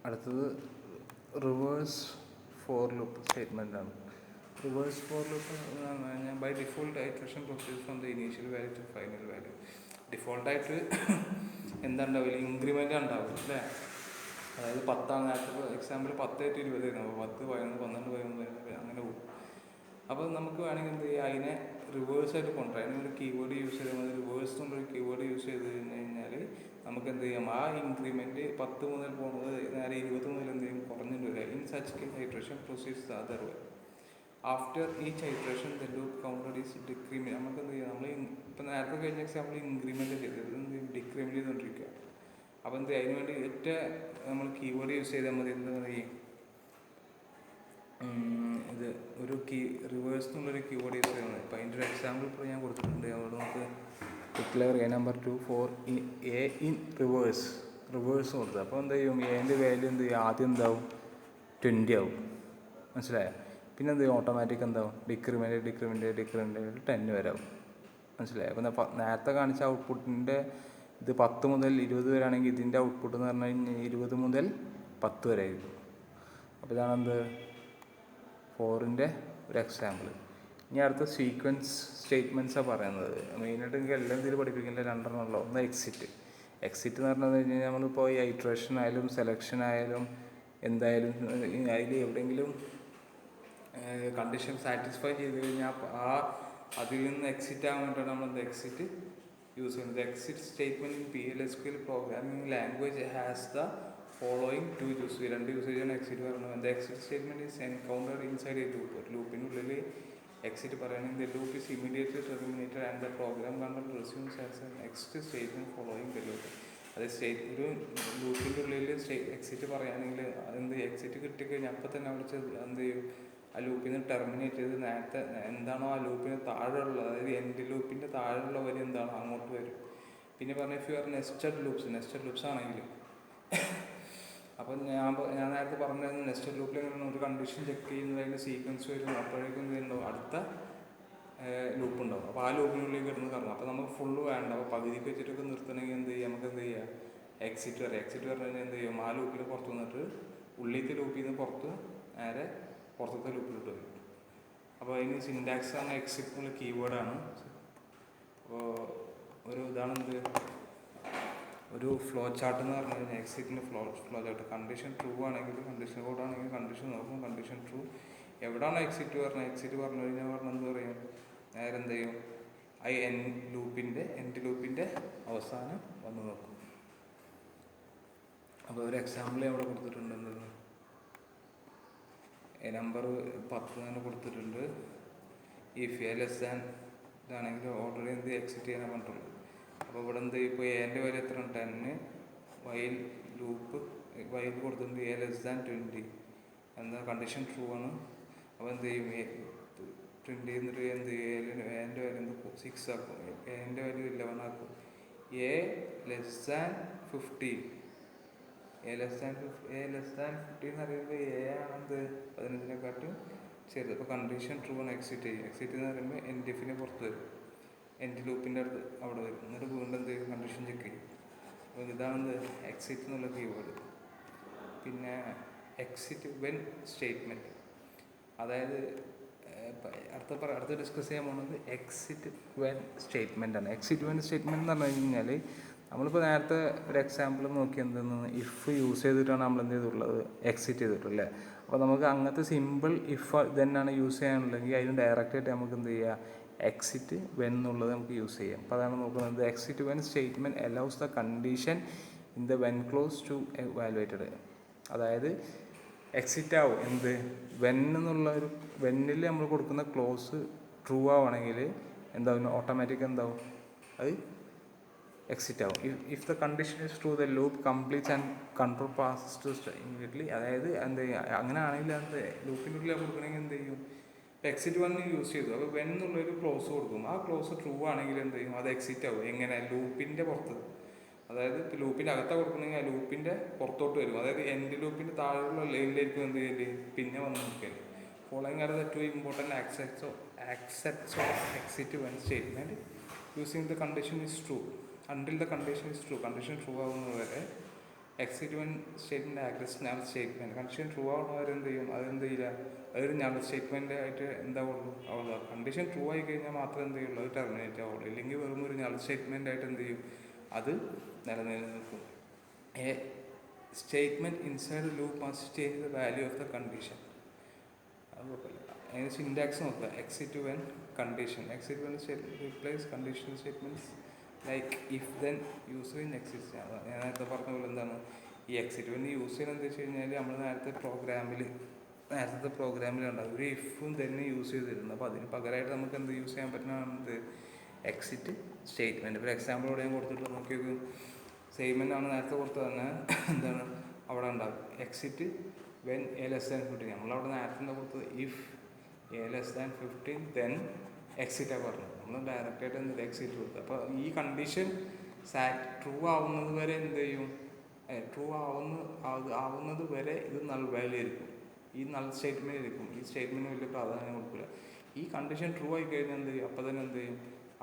അടുത്തത് റിവേഴ്സ് ഫോർ ലൂപ്പ് സ്റ്റേറ്റ്മെൻറ്റാണ്. റിവേഴ്സ് ഫോർ ലൂപ്പ് ഞാൻ by default iteration proceed from the initial value to final value. ഡിഫോൾട്ടായിട്ട് എന്താ ഉണ്ടാവില്ല, ഇൻക്രിമെൻ്റ് ഉണ്ടാവില്ല അല്ലേ. അതായത് 10 നേരത്തെ എക്സാമ്പിൾ 10 to 20 ആയിരുന്നു. അപ്പോൾ 10, 11, 12, 13 അങ്ങനെ പോകും. അപ്പോൾ നമുക്ക് വേണമെങ്കിൽ എന്ത് ചെയ്യുക അതിനെ റിവേഴ്സായിട്ട് കൊണ്ടുവരാം. അതിനൊരു കീവേഡ് യൂസ് ചെയ്താൽ റിവേഴ്സ് എന്നുള്ളൊരു കീവേഡ് യൂസ് ചെയ്ത് കഴിഞ്ഞാൽ നമുക്ക് എന്ത് ചെയ്യാം ആ ഇൻക്രിമെൻറ്റ് 10 മുതൽ പോകുന്നത് നേരെ 20 മുതൽ എന്ത് ചെയ്യും കുറഞ്ഞിട്ട് വരിക. In such case iteration proceeds the other way. After each iteration the loop counter is decrement. നമുക്ക് എന്ത് ചെയ്യാം നമ്മൾ ഇപ്പം നേരത്തെ കഴിഞ്ഞ എക്സാമ്പിൾ ഇൻക്രിമെൻറ്റ് ചെയ്തത് എന്ത് ചെയ്യും ഡിക്രിമെൻറ്റ് ചെയ്തുകൊണ്ടിരിക്കുക. അപ്പോൾ എന്ത് അതിന് വേണ്ടി ഏറ്റവും നമ്മൾ കീവേഡ് യൂസ് ചെയ്താൽ മതി. എന്താ പറയുക ഇത് ഒരു റിവേഴ്സ് എന്നുള്ളൊരു കീവേഡ് യൂസ് ചെയ്യുന്നത്. അപ്പോൾ അതിൻ്റെ ഒരു എക്സാമ്പിൾ ഇപ്പോൾ ഞാൻ കൊടുത്തിട്ടുണ്ട്. അവിടെ നമുക്ക് declare a number 2 for a in reverse കൊടുത്തത്. അപ്പോൾ എന്താ ചെയ്യും എൻ്റെ വാല്യൂ എന്ത് ചെയ്യും ആദ്യം എന്താവും 20 ആവും. മനസ്സിലായോ? പിന്നെ എന്ത് ചെയ്യും ഓട്ടോമാറ്റിക് എന്താവും ഡിക്രിമെൻറ്റ് 10 വരെ ആവും. മനസ്സിലായോ? അപ്പോൾ നേരത്തെ കാണിച്ച ഔട്ട്പുട്ടിൻ്റെ ഇത് 10 മുതൽ 20 വരെ ആണെങ്കിൽ ഇതിൻ്റെ ഔട്ട്പുട്ട് എന്ന് പറഞ്ഞു കഴിഞ്ഞാൽ 20 മുതൽ 10 വരെ ആയിരിക്കും. അപ്പോൾ ഇതാണ് എന്ത് ഫോറിൻ്റെ ഒരു എക്സാമ്പിൾ. ഇനി അടുത്ത സീക്വൻസ് സ്റ്റേറ്റ്മെൻറ്റ്സാണ് പറയുന്നത്. മെയിനായിട്ട് എനിക്ക് എല്ലാം ഇതിൽ പഠിപ്പിക്കില്ല, 2 ഉള്ളൂ. ഒന്ന് എക്സിറ്റ് എന്ന് പറഞ്ഞത് കഴിഞ്ഞാൽ നമ്മളിപ്പോൾ ഈ ഐട്രേഷൻ ആയാലും സെലക്ഷൻ ആയാലും എന്തായാലും അതിൽ എവിടെയെങ്കിലും കണ്ടീഷൻ സാറ്റിസ്ഫൈ ചെയ്ത് കഴിഞ്ഞാൽ അതിൽ നിന്ന് എക്സിറ്റ് ആകാൻ വേണ്ടിയിട്ടാണ് നമ്മൾ എക്സിറ്റ് യൂസ് ചെയ്യുന്നത്. Exit statement in PLSQL programming language has the following 2 usage. 2 യൂസേജാണ് എക്സിറ്റ് പറയുന്നത്. Exit statement is encountered inside a loop. ഒരു ലൂപ്പിനുള്ളിൽ എക്സിറ്റ് പറയുകയാണെങ്കിൽ the loop is immediately terminated and the program counter resumes as an next statement following the loop. അത് ഒരു ലൂപ്പിൻ്റെ ഉള്ളിൽ exit പറയുകയാണെങ്കിൽ അതെന്ത് എക്സിറ്റ് കിട്ടിക്കഴിഞ്ഞാൽ അപ്പം തന്നെ അവിടെ എന്ത് ചെയ്യും ആ ലൂപ്പിൽ നിന്ന് ടെർമിനേറ്റ് ചെയ്ത് നേരത്തെ എന്താണോ ആ ലൂപ്പിന് താഴെയുള്ള അതായത് എൻഡ് ലൂപ്പിൻ്റെ താഴെയുള്ള വരി എന്താണോ അങ്ങോട്ട് വരും. പിന്നെ പറഞ്ഞ if you are nested loops ആണെങ്കിൽ അപ്പം ഞാൻ നേരത്തെ പറഞ്ഞായിരുന്നു നെസ്റ്റഡ് ലൂപ്പിൽ എങ്ങനെ ഒരു കണ്ടീഷൻ ചെക്ക് ചെയ്യുന്നത് അതിൻ്റെ സീക്വൻസ് വരും. അപ്പോഴേക്കും എന്ത് ചെയ്യുന്നുണ്ടാവും അടുത്ത ലൂപ്പ് ഉണ്ടാവും. അപ്പോൾ ആ ലൂപ്പിനുള്ളിൽ കിടന്ന് കറങ്ങും. അപ്പോൾ നമുക്ക് ഫുള്ള് വേണ്ട. അപ്പോൾ പകുതിക്ക് വെച്ചിട്ടൊക്കെ നിർത്തണമെങ്കിൽ എന്ത് ചെയ്യുക നമുക്ക് എന്ത് ചെയ്യുക എക്സിറ്റ് പറഞ്ഞു കഴിഞ്ഞാൽ എന്ത് ചെയ്യും ആ ലൂപ്പിൽ പുറത്ത് വന്നിട്ട് ഉള്ളിലത്തെ ലൂപ്പിൽ നിന്ന് പുറത്ത് നേരെ പുറത്തത്തെ ലൂപ്പിലോട്ട് വരും. അപ്പോൾ അതിന് സിൻറ്റാക്സ് ആണ് എക്സിറ്റ് എന്നുള്ള കീവേഡാണ്. അപ്പോൾ ഒരു ഇതാണ് ഒരു ഫ്ലോ ചാർട്ട് എന്ന് പറഞ്ഞു കഴിഞ്ഞാൽ എക്സിറ്റിൻ്റെ ഫ്ലോ ചാർട്ട്. കണ്ടീഷൻ ട്രൂ ആണെങ്കിൽ കണ്ടീഷൻ കോഡ് ആണെങ്കിൽ കണ്ടീഷൻ നോക്കും. കണ്ടീഷൻ ട്രൂ എവിടെയാണോ എക്സിറ്റ് പറഞ്ഞു കഴിഞ്ഞാൽ എന്ത് പറയും നേരെ എന്ത് ചെയ്യും എൻഡ് ലൂപ്പിൻ്റെ അവസാനം വന്ന് നോക്കും. അപ്പോൾ ഒരു എക്സാമ്പിൾ അവിടെ കൊടുത്തിട്ടുണ്ട്. എന്തെന്ന് നമ്പർ 10 തന്നെ കൊടുത്തിട്ടുണ്ട്. ഇഫ് എ ലെസ് ദാൻ ഇതാണെങ്കിൽ ഓൾറെഡി എന്ത് എക്സിറ്റ് ചെയ്യാനേ പറഞ്ഞിട്ടുള്ളൂ. അപ്പോൾ ഇവിടെ എന്ത് ഇപ്പോൾ എൻ്റെ വാല്യൂ എത്ര 10 വൈൽ ലൂപ്പ് വൈൽ കൊടുത്തിട്ടുണ്ട് എ ലെസ് ദാൻ 20 എന്താ കണ്ടീഷൻ ട്രൂ ആണ്. അപ്പോൾ എന്ത് ചെയ്യും, പ്രിൻ്റ് ചെയ്യുന്നിട്ട് എന്ത് ചെയ്യും, എൻ്റെ വാല്യൂ എന്ത് 6 ആക്കും, എൻ്റെ വാല്യൂ 11 ആക്കും. A less than 15 A less than 15 എന്ന് പറയുമ്പോൾ എ ആണെന്ത് 15-നെക്കാട്ടും ചെറുത്. അപ്പോൾ കണ്ടീഷൻ ട്രൂ ആണ്, എക്സിറ്റ് ചെയ്യും. എക്സിറ്റ് എന്ന് പറയുമ്പോൾ എൻ ഡിഫിനെ പുറത്ത് വരും, എൻ്റെ ലൂപ്പിൻ്റെ അടുത്ത് അവിടെ വരും. എന്നിട്ട് വീണ്ടും എന്ത് ചെയ്യും, കണ്ടീഷൻ ചെക്ക് ചെയ്യും. അപ്പോൾ ഇതാണെന്ത് എക്സിറ്റ് എന്നുള്ള കീവേഡ്. പിന്നെ എക്സിറ്റ് വെൻ സ്റ്റേറ്റ്മെൻറ്റ്, അതായത് അടുത്ത് ഡിസ്കസ് ചെയ്യാൻ പോകുന്നത് എക്സിറ്റ് വെൻ സ്റ്റേറ്റ്മെൻ്റ് ആണ്. എക്സിറ്റ് വെൻ സ്റ്റേറ്റ്മെൻറ്റ് എന്ന് പറഞ്ഞു കഴിഞ്ഞാൽ നമ്മളിപ്പോൾ നേരത്തെ ഒരു എക്സാമ്പിൾ നോക്കി എന്തെന്ന് ഇഫ് യൂസ് ചെയ്തിട്ടാണ് നമ്മൾ എന്ത് ചെയ്തിട്ടുള്ളത്, എക്സിറ്റ് ചെയ്തിട്ടുള്ളത്. അപ്പോൾ നമുക്ക് അങ്ങനത്തെ സിമ്പിൾ ഇഫ് തന്നെയാണ് യൂസ് ചെയ്യാനുള്ളെങ്കിൽ അതിന് ഡയറക്റ്റായിട്ട് നമുക്ക് എന്ത് ചെയ്യുക, എക്സിറ്റ് വെൻ എന്നുള്ളത് നമുക്ക് യൂസ് ചെയ്യാം. അപ്പോൾ അതാണ് നോക്കുന്നത്. Exit when statement allows the condition in the when clause to evaluated. അതായത് എക്സിറ്റ് ആവും എന്ത് വെൻ എന്നുള്ള ഒരു വെന്നിൽ നമ്മൾ കൊടുക്കുന്ന ക്ലോസ് ട്രൂ ആവുകയാണെങ്കിൽ എന്താവും, ഓട്ടോമാറ്റിക് എന്താവും, അത് എക്സിറ്റ് ആവും. If the condition is true the loop completes and control passes to immediately. അതായത് എന്ത് ചെയ്യും, അങ്ങനെ ആണെങ്കിൽ അത് ലൂപ്പിൻ്റെ ഉള്ളിൽ കൊടുക്കണമെങ്കിൽ എന്ത് ചെയ്യും, എക്സിറ്റ് വൺ യൂസ് ചെയ്തു. അപ്പോൾ വെൻ എന്നുള്ളൊരു ക്ലോസ് കൊടുക്കും. ആ ക്ലോസ് ട്രൂ ആണെങ്കിൽ എന്ത് ചെയ്യും, അത് എക്സിറ്റ് ആവും. എങ്ങനെ, ലൂപ്പിൻ്റെ പുറത്ത്. അതായത് ഇപ്പോൾ ലൂപ്പിൻ്റെ അകത്താണ് കൊടുക്കണമെങ്കിൽ ആ ലൂപ്പിൻ്റെ പുറത്തോട്ട് വരും. അതായത് എൻ്റെ ലൂപ്പിൻ്റെ താഴെയുള്ള ലൈനിലായിരിക്കും എന്ത് ചെയ്യല്, പിന്നെ വന്ന് നിൽക്കല്. Following are the two important aspects of exit when statement using the condition is true until the condition is true. Condition true ആവുന്നത് വരെ exit when statement act null statement. Condition true ആവുന്നവരെ എന്ത് ചെയ്യും, അതെന്ത് ചെയ്യില്ല, അതൊരു നൾ സ്റ്റേറ്റ്മെൻറ്റ് ആയിട്ട് എന്താവുള്ളൂ ആവുക. കണ്ടീഷൻ ട്രൂ ആയി കഴിഞ്ഞാൽ മാത്രമേ എന്ത് ചെയ്യുള്ളൂ, അത് ടെർമിനേറ്റ് ആവുള്ളൂ. ഇല്ലെങ്കിൽ വെറും ഒരു നൾ സ്റ്റേറ്റ്മെൻറ്റ് ആയിട്ട് എന്ത് ചെയ്യും, അത് നിലനിൽക്കും. A statement inside loop must change the value of the condition. അത് കുഴപ്പമില്ല. അതിന് സിൻടാക്സ് നോക്കുക. Exit when condition, exit when replace conditional statements like if then use in exist. ഞാൻ നേരത്തെ പറഞ്ഞ പോലെ എന്താണ് ഈ എക്സിറ്റ് വെൻ യൂസ് ചെയ്യുന്നത് എന്താ വെച്ച് കഴിഞ്ഞാൽ നമ്മൾ നേരത്തെ പ്രോഗ്രാമിലുണ്ടാകും ഒരു ഇഫും തന്നെ യൂസ് ചെയ്തിരുന്നു. അപ്പോൾ അതിന് പകരമായിട്ട് നമുക്ക് എന്ത് യൂസ് ചെയ്യാൻ പറ്റുന്നതാണ് എക്സിറ്റ് സ്റ്റേറ്റ്മെൻറ്റ്. ഇപ്പോൾ എക്സാമ്പിളോടെ ഞാൻ കൊടുത്തിട്ട് നോക്കിയത് സ്റ്റേറ്റ്മെൻ്റ് ആണ് നേരത്തെ കൊടുത്തത് തന്നെ എന്താണ് അവിടെ ഉണ്ടാകും exit when A less than 15. നമ്മളവിടെ നേരത്തെ എന്താ കൊടുത്തത്, if A less than 15 then എക്സിറ്റാണ് പറഞ്ഞത്. നമ്മൾ ഡയറക്റ്റായിട്ട് എന്ത് എക്സിറ്റ് കൊടുത്തത്. അപ്പോൾ ഈ കണ്ടീഷൻ ട്രൂ ആവുന്നത് വരെ എന്ത് ചെയ്യും, ട്രൂ ആവുന്നത് വരെ ഇത് നൾ വാല്യൂ ആയിരിക്കും, ഈ നൾ സ്റ്റേറ്റ്മെൻറ്റ് ആയിരിക്കും. ഈ സ്റ്റേറ്റ്മെൻറ്റ് വലിയ പ്രാധാന്യം കൊടുക്കില്ല. ഈ കണ്ടീഷൻ ട്രൂ ആയി കഴിഞ്ഞാൽ എന്ത് ചെയ്യും, അപ്പോൾ തന്നെ എന്ത് ചെയ്യും,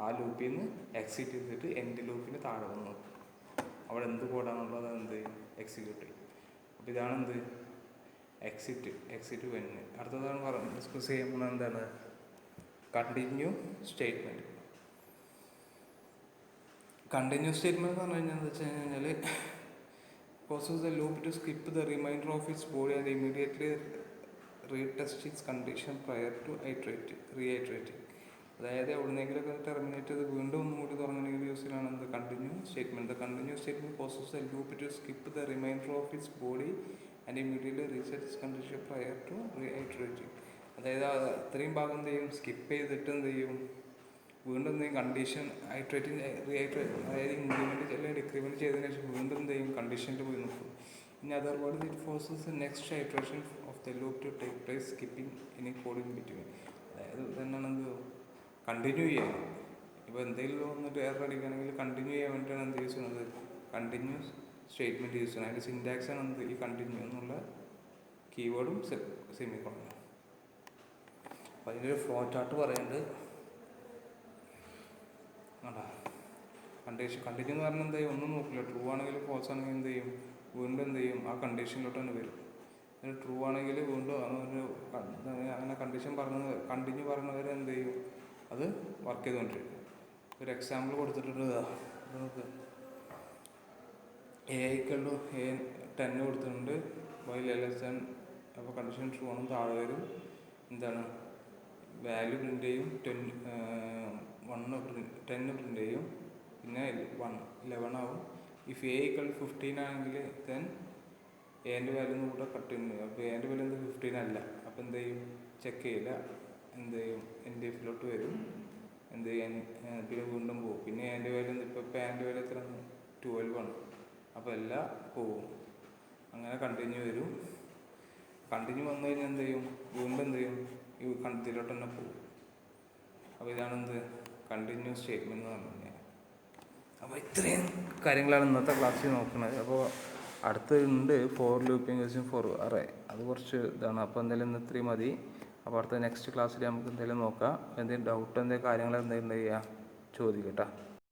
ആ ലൂപ്പിൽ നിന്ന് എക്സിറ്റ് ചെയ്തിട്ട് എൻ്റെ ലൂപ്പിന് താഴെ വന്നു അവിടെ എന്ത് കോഡാണുള്ളത് എന്ത് ചെയ്യും, എക്സിക്യൂട്ട് ചെയ്യും. അപ്പോൾ ഇതാണ് എന്ത് എക്സിറ്റ് വെന്ന്. അടുത്തതാണ് ഡിസ്കസ് ചെയ്യുമ്പോൾ എന്താണ് കണ്ടിന്യൂ സ്റ്റേറ്റ്മെൻറ്റ്. കണ്ടിന്യൂ സ്റ്റേറ്റ്മെൻറ്റ് എന്ന് പറഞ്ഞു കഴിഞ്ഞാൽ എന്താ വെച്ച് കഴിഞ്ഞാൽ causes the loop to skip the remainder of its body and immediately retest its condition prior to reiterating. അതായത് എവിടുന്നെങ്കിലൊക്കെ ടെർമിനേറ്റ് ചെയ്ത് വീണ്ടും ഒന്നുകൂടി തുടങ്ങണമെങ്കിൽ യൂസ് ചെയ്യലാണ് എന്ത് continue statement. The continue statement causes the loop to skip the remainder of its body and immediately reset its condition prior to reiterating. അതായത് അത്രയും ഭാഗം എന്ത് ചെയ്യും, സ്കിപ്പ് ചെയ്തിട്ട് എന്ത് ചെയ്യും, വീണ്ടും എന്ത് ചെയ്യും, കണ്ടീഷൻ അതായത് ഇൻക്രിമെൻറ്റ് അല്ലെങ്കിൽ ഡിക്രിമെൻറ്റ് ചെയ്തതിന് ശേഷം വീണ്ടും എന്ത് ചെയ്യും, കണ്ടീഷനിൽ പോയി നോക്കും. In other words it forces the next iteration of the loop to take place skipping any code in between. അതായത് തന്നെയാണ് എന്ത് കണ്ടിന്യൂ ചെയ്യാൻ. ഇപ്പോൾ എന്തെങ്കിലും വന്നിട്ട് എറർ അടിക്കുകയാണെങ്കിൽ കണ്ടിന്യൂ ചെയ്യാൻ വേണ്ടിയിട്ടാണ് എന്ത് യൂസ് ചെയ്യുന്നത്, കണ്ടിന്യൂ സ്റ്റേറ്റ്മെൻറ്റ് യൂസ് ചെയ്യുന്നത്. അതിൻ്റെ സിൻടാക്സാണ് എന്ത് ഈ കണ്ടിന്യൂ എന്നുള്ള കീവേഡും സെമിക്കോളും. അപ്പോൾ അതിൻ്റെ ഒരു ഫ്ലോ ചാർട്ട് പറയുന്നത് കണ്ടിന്യൂ എന്ന് പറഞ്ഞാൽ എന്താ ചെയ്യും, ഒന്നും നോക്കില്ല. ട്രൂ ആണെങ്കിൽ ഫോൾസ് ആണെങ്കിൽ എന്ത് ചെയ്യും, വീണ്ടും എന്ത് ചെയ്യും, ആ കണ്ടീഷനിലോട്ട് തന്നെ വരും. ട്രൂ ആണെങ്കിൽ വീണ്ടും അങ്ങനെ കണ്ടിന്യൂ പറഞ്ഞവരെ എന്ത് ചെയ്യും, അത് വർക്ക് ചെയ്തുകൊണ്ടിരിക്കും. ഒരു എക്സാമ്പിൾ കൊടുത്തിട്ടുണ്ട്, നമുക്ക് A=10 കൊടുത്തിട്ടുണ്ട്, വൈൽ എ അപ്പോൾ കണ്ടീഷൻ ട്രൂ ആണ്, താഴെ വരും എന്താണ് വാല്യൂ പ്രിൻ്റ് ചെയ്യും, 10 പ്രിൻ്റ് ചെയ്യും, പിന്നെ 11 ആവും. ഇഫ് A=15 ആണെങ്കിൽ ദെൻ എൻ്റെ വാല്യൂ കൂടെ കട്ട് ചെയ്യുന്നു. അപ്പോൾ എൻ്റെ വാല്യൂ എന്ത് 15 അല്ല. അപ്പോൾ എന്ത് ചെയ്യും, ചെക്ക് ചെയ്യില്ല, എന്ത് ചെയ്യും, എൻ്റെ ഇഫിലോട്ട് വരും, എന്ത് ചെയ്യും, പിന്നെ വീണ്ടും പോകും. പിന്നെ എൻ്റെ വാല്യൂ ഇപ്പോൾ എൻ്റെ വാല്യൂ എത്ര 12 ആണ്. അപ്പോൾ എല്ലാം പോവും. അങ്ങനെ കണ്ടിന്യൂ വരും. കണ്ടിന്യൂ വന്നു കഴിഞ്ഞാൽ എന്ത് ചെയ്യും, വീണ്ടും എന്ത് ചെയ്യും, ഈ ഇതിലോട്ട് തന്നെ പോകും. അപ്പോൾ ഇതാണ് എന്ത് കണ്ടിന്യൂസ് സ്റ്റേറ്റ്മെൻറ്റ് എന്ന് പറഞ്ഞു കഴിഞ്ഞാൽ. അപ്പോൾ ഇത്രയും കാര്യങ്ങളാണ് ഇന്നത്തെ ക്ലാസ്സിൽ നോക്കുന്നത്. അപ്പോൾ അടുത്തുണ്ട് for looping using for array, അത് കുറച്ച് ഇതാണ്. അപ്പോൾ എന്തായാലും ഇന്ന് ഇത്രയും മതി. അപ്പോൾ അടുത്ത നെക്സ്റ്റ് ക്ലാസ്സിൽ നമുക്ക് എന്തെങ്കിലും നോക്കാം. എന്തെങ്കിലും ഡൗട്ട് എന്തെങ്കിലും കാര്യങ്ങൾ എന്തെങ്കിലും ചെയ്യുക ചോദിക്കട്ടെ.